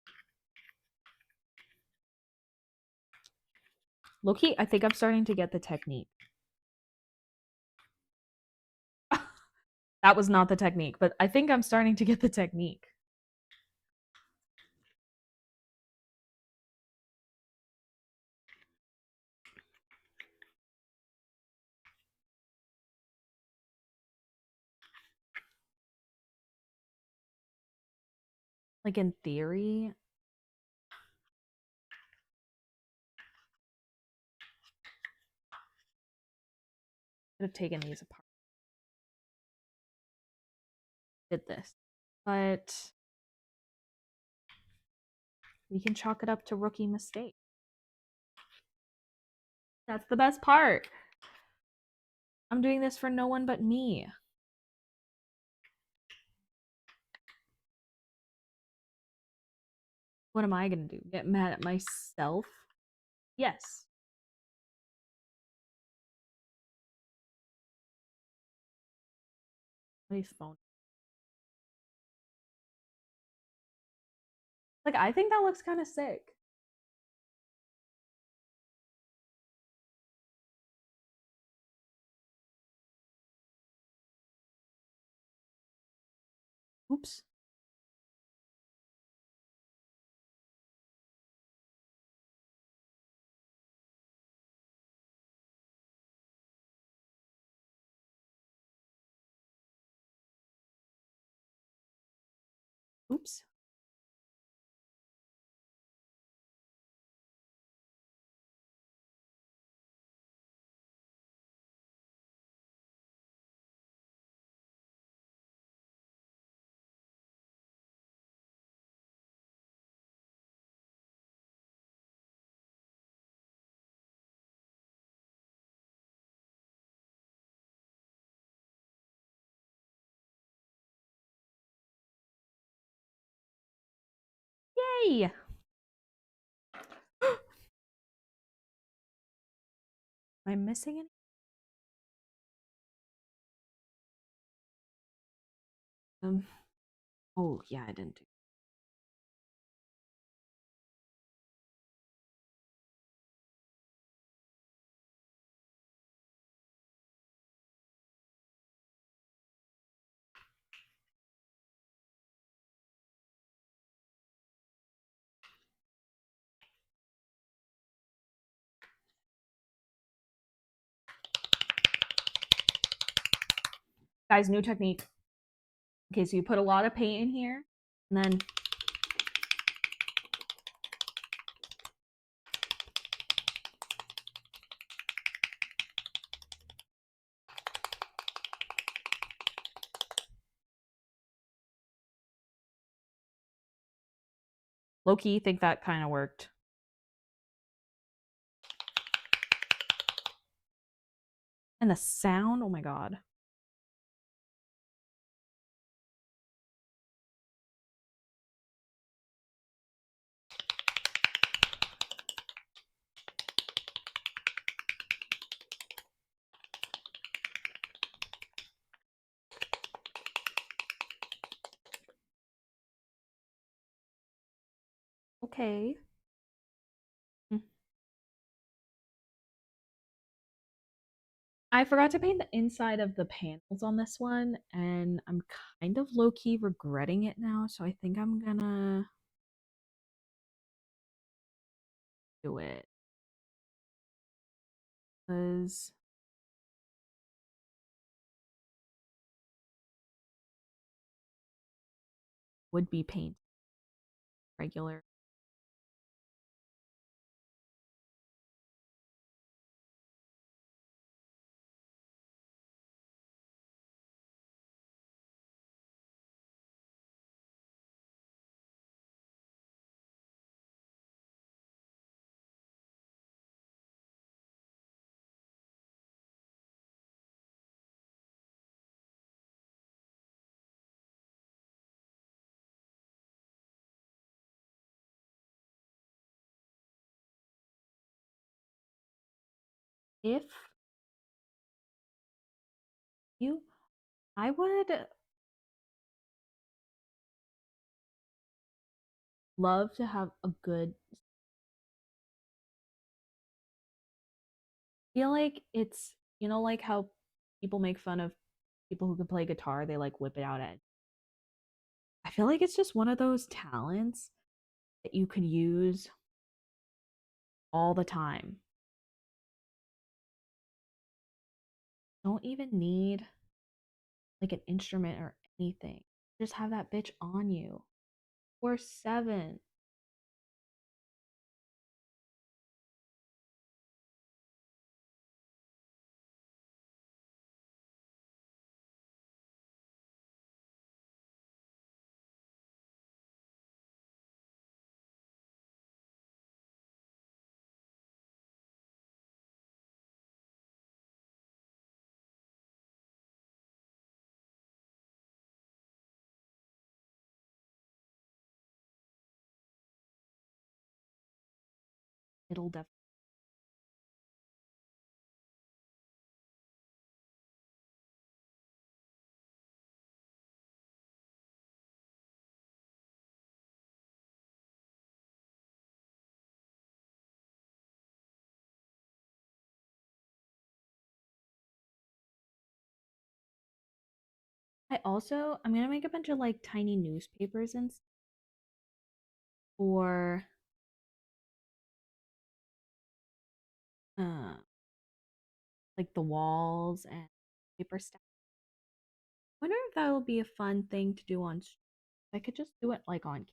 Loki, I think I'm starting to get the technique. That was not the technique, but I think I'm starting to get the technique. Like in theory, I could have taken these apart. Did this. But we can chalk it up to rookie mistake. That's the best part. I'm doing this for no one but me. What am I going to do? Get mad at myself? Yes. Please phone. Like, I think that looks kind of sick. Oops. Oops. Yay! Am I missing any? Oh, yeah, I didn't do. Guys, new technique. Okay, so you put a lot of paint in here, and then low-key think that kind of worked. And the sound, oh my god. Okay. I forgot to paint the inside of the panels on this one, and I'm kind of low key regretting it now. So I think I'm gonna do it because would be paint regular. If you, I would love to have a good. Feel like it's like how people make fun of people who can play guitar. They like whip it out at. I feel like it's just one of those talents that you could use all the time. Don't even need like an instrument or anything. Just have that bitch on you. Or seven. It'll definitely. I'm gonna make a bunch of like tiny newspapers and for uh like the walls and paper stuff. I wonder if that will be a fun thing to do on. I could just do it like on.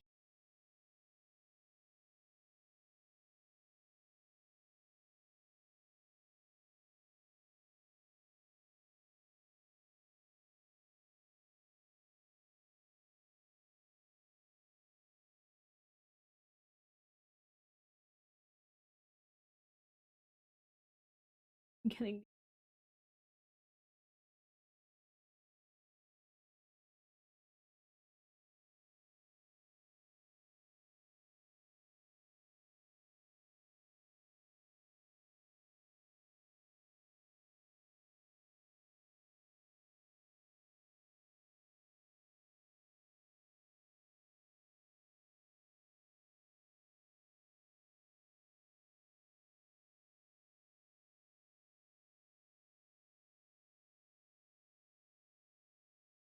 I'm getting.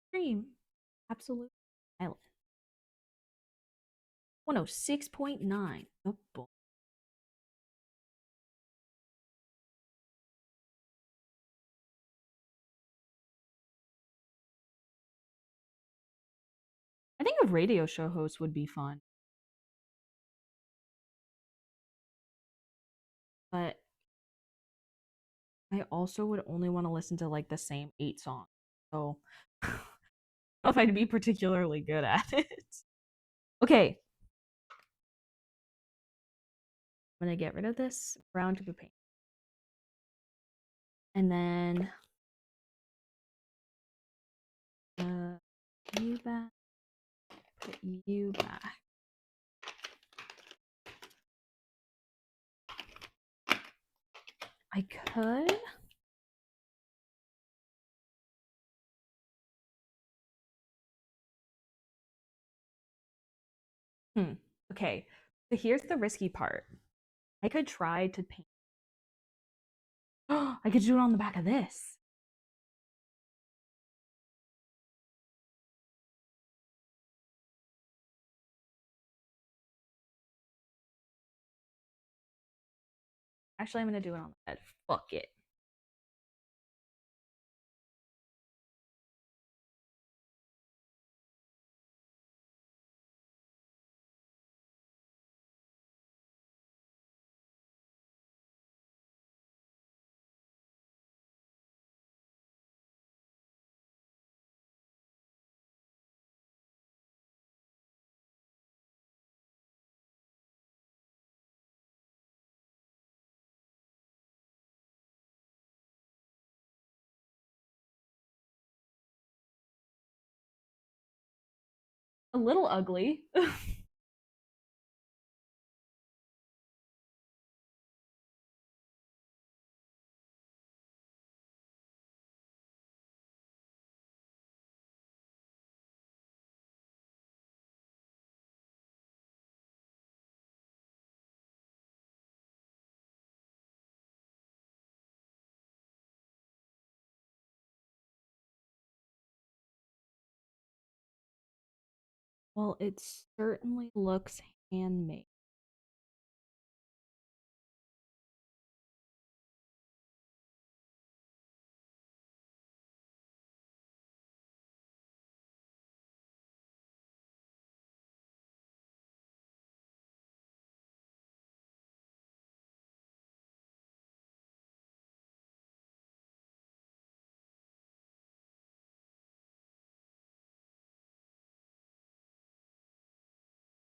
Stream. Absolute island. 106.9. Oh boy. I think a radio show host would be fun, but I also would only want to listen to like the same 8 songs. So I don't know if I'd be particularly good at it. Okay, I'm gonna get rid of this brown tube of paint. And then you back, put you back. I could. Hmm. Okay. So here's the risky part. I could try to paint. I could do it on the back of this. Actually, I'm gonna do it on the bed. Fuck it. A little ugly. Well, it certainly looks handmade.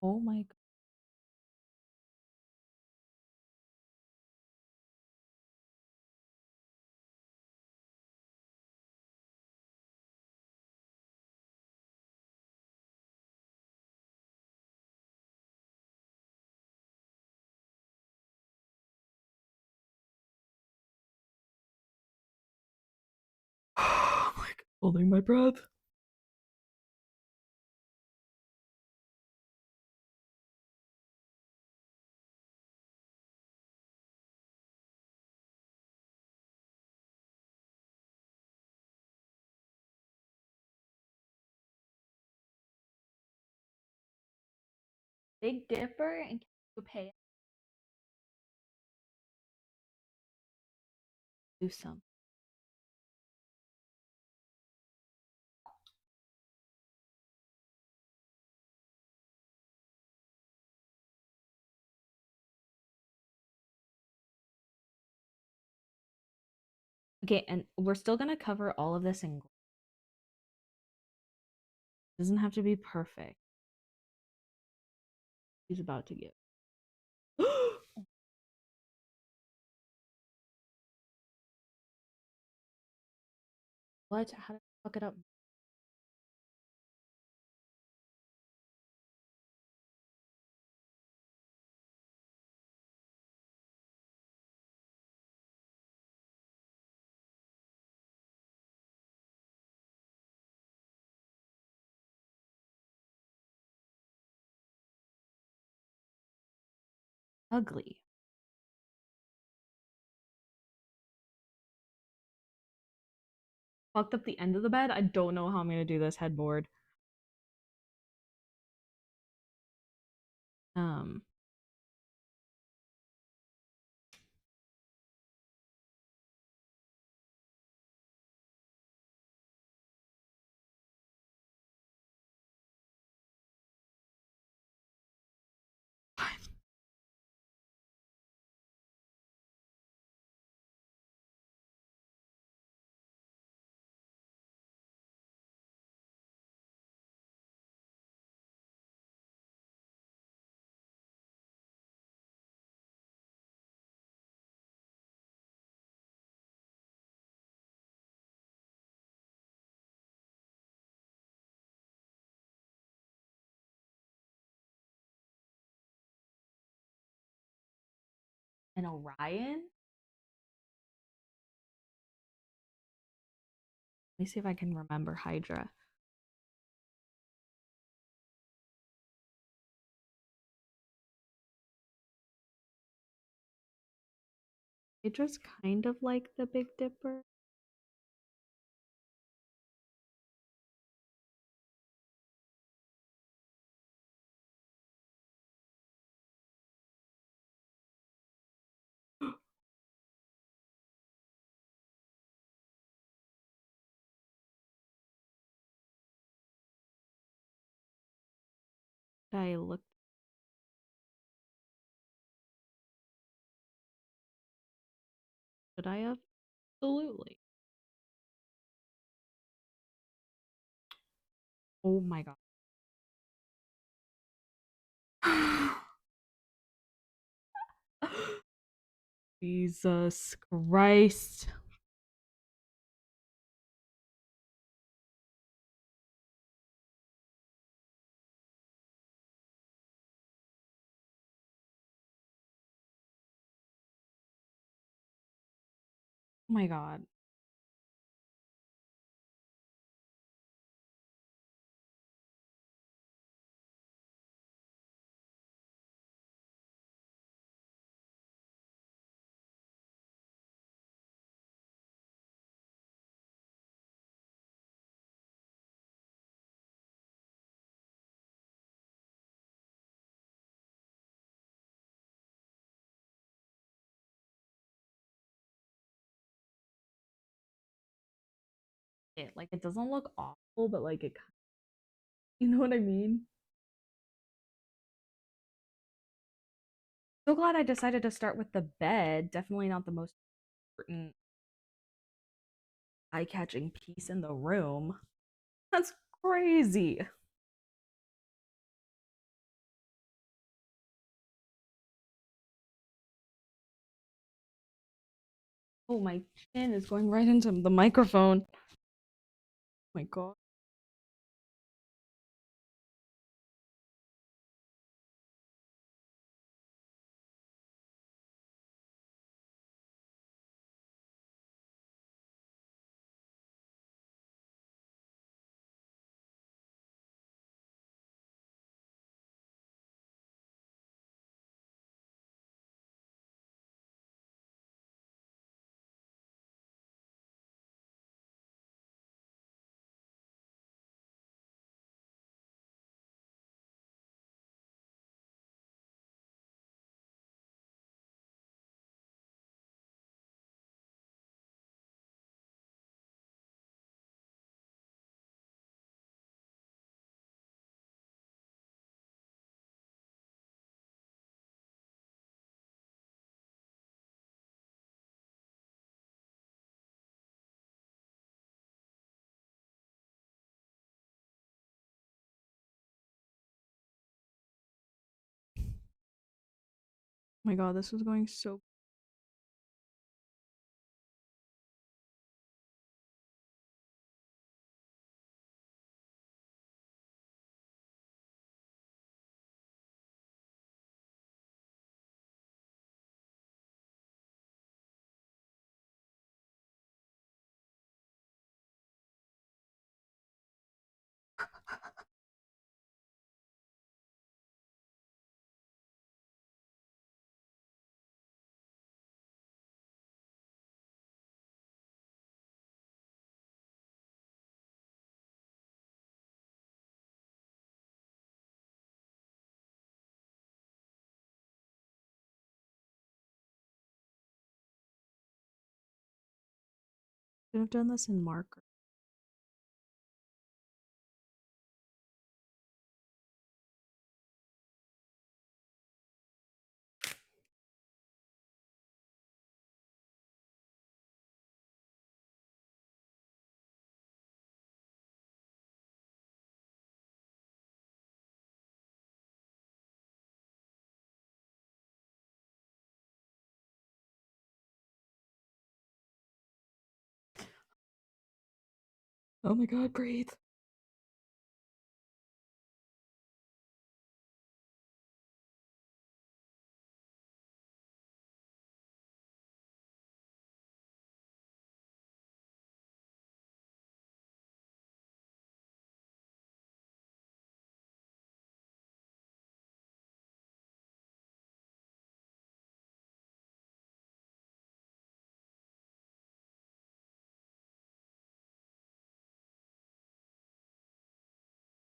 Oh my god. I'm like holding my breath. Big Dipper and pay do some. Okay, and we're still gonna cover all of this in gold. Doesn't have to be perfect. He's about to give. What? How did I fuck it up? Ugly. Fucked up the end of the bed. I don't know how I'm gonna do this headboard. Um, and Orion. Let me see if I can remember Hydra. I just kind of like the Big Dipper. I look. Should I have? Absolutely. Oh my god. Jesus Christ. Oh my god. It doesn't look awful, but like it, you know what I mean? So glad I decided to start with the bed. Definitely not the most important eye-catching piece in the room. That's crazy. Oh, my chin is going right into the microphone. Oh my god. Oh my god, this is going so. Should have done this in marker. Oh my god, breathe.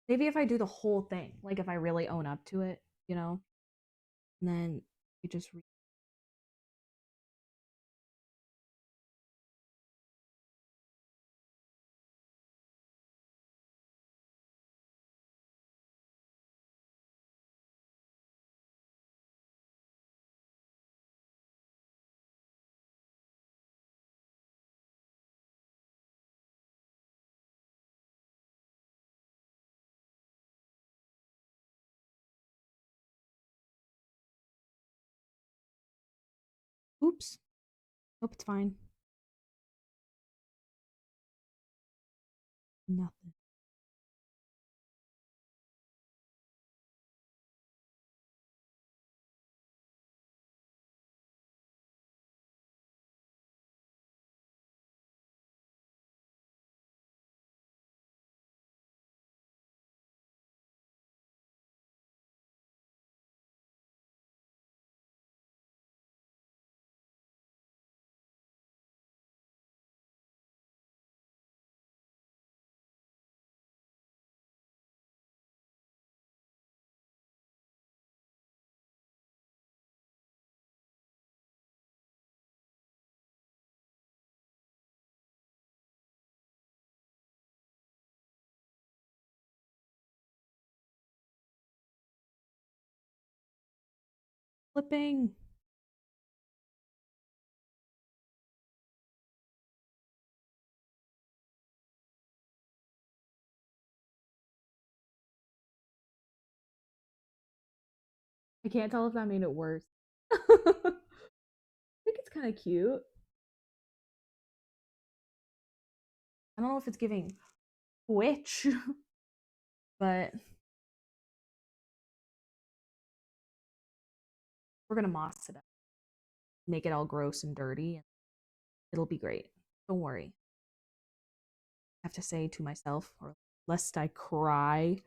Maybe if I do the whole thing, like if I really own up to it, you know, and then you just oops. Hope it's fine. Nothing. Flipping. I can't tell if that made it worse. I think it's kind of cute. I don't know if it's giving Twitch, but we're gonna moss it up, make it all gross and dirty, and it'll be great. Don't worry. I have to say to myself, or lest I cry.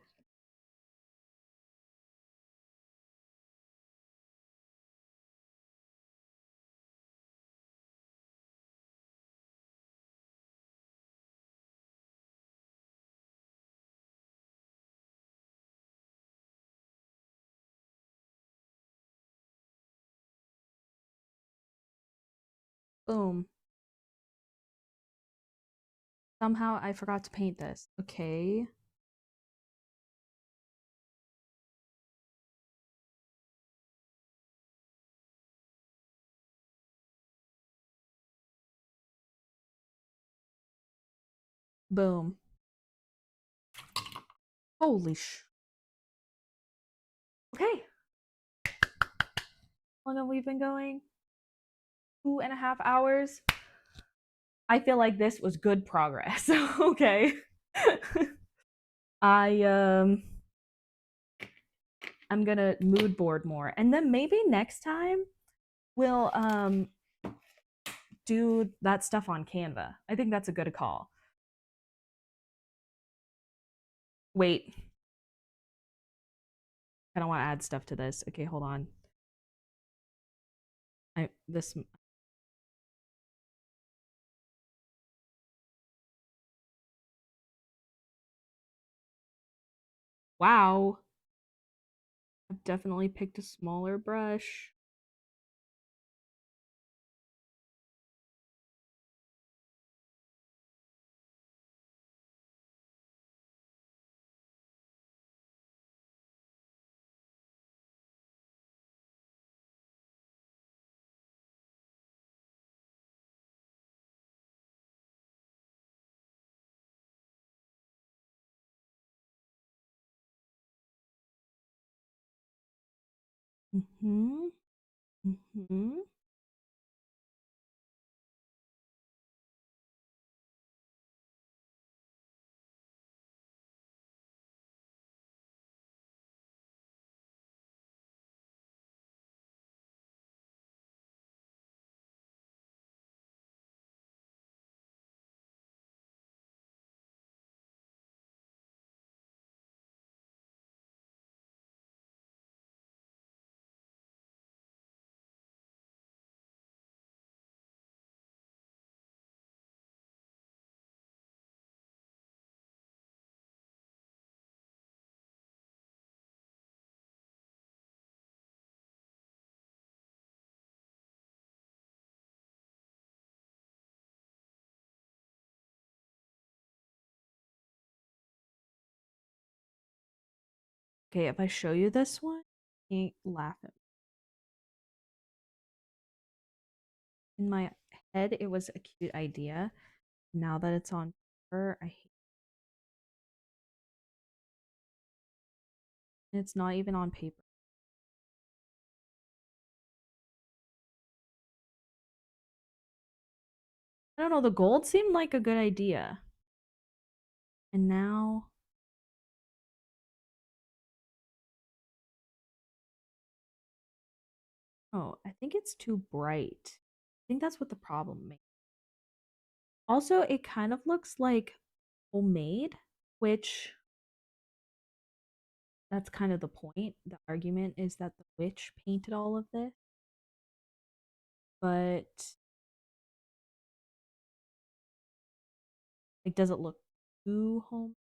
Boom. Somehow I forgot to paint this. Okay. Boom. Holy sh. Okay. How long have we been going? 2.5 hours. I feel like this was good progress. Okay. I I'm gonna mood board more. And then maybe next time we'll do that stuff on Canva. I think that's a good call. Wait, I don't want to add stuff to this. Okay, hold on. I this wow. I've definitely picked a smaller brush. Mhm. Mhm. Okay, if I show you this one, you can't laugh at me. In my head, it was a cute idea. Now that it's on paper, I hate it. It's not even on paper. I don't know, the gold seemed like a good idea. And now, oh, I think it's too bright. I think that's what the problem makes. Also, it kind of looks like homemade, which that's kind of the point. The argument is that the witch painted all of this, but like, does it look too home?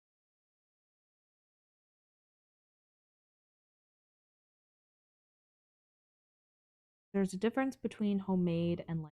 There's a difference between homemade and like,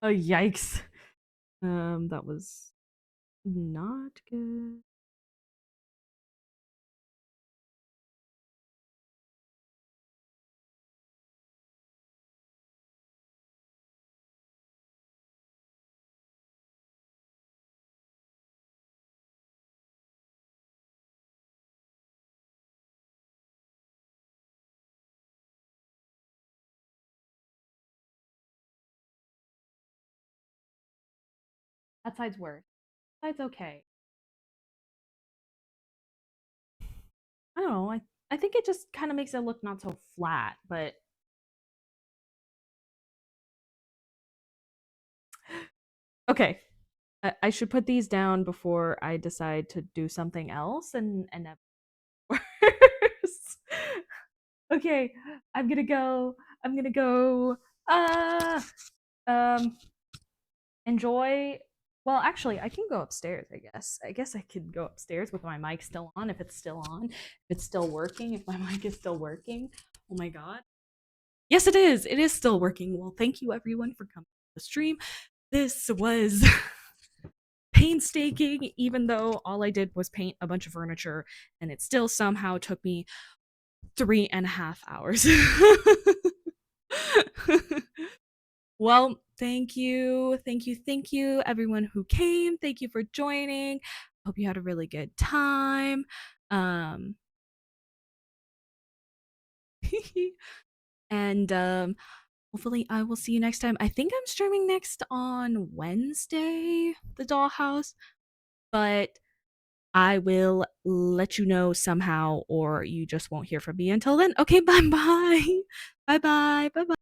oh yikes. That was not good. That side's worse. That side's okay. I don't know. I think it just kind of makes it look not so flat, but okay. I should put these down before I decide to do something else and that worse. Okay, I'm gonna go. I'm gonna go. Uh, um, enjoy. Well, actually, I can go upstairs. I guess. I guess I could go upstairs with my mic still on, if it's still on, if it's still working, if my mic is still working. Oh my god. Yes, it is. It is still working. Well, thank you everyone for coming to the stream. This was painstaking, even though all I did was paint a bunch of furniture, and it still somehow took me 3.5 hours. Well, thank you. Thank you. Thank you, everyone who came. Thank you for joining. Hope you had a really good time. Um, and hopefully, I will see you next time. I think I'm streaming next on Wednesday, the dollhouse, but I will let you know somehow, or you just won't hear from me until then. Okay, bye bye. Bye bye. Bye bye.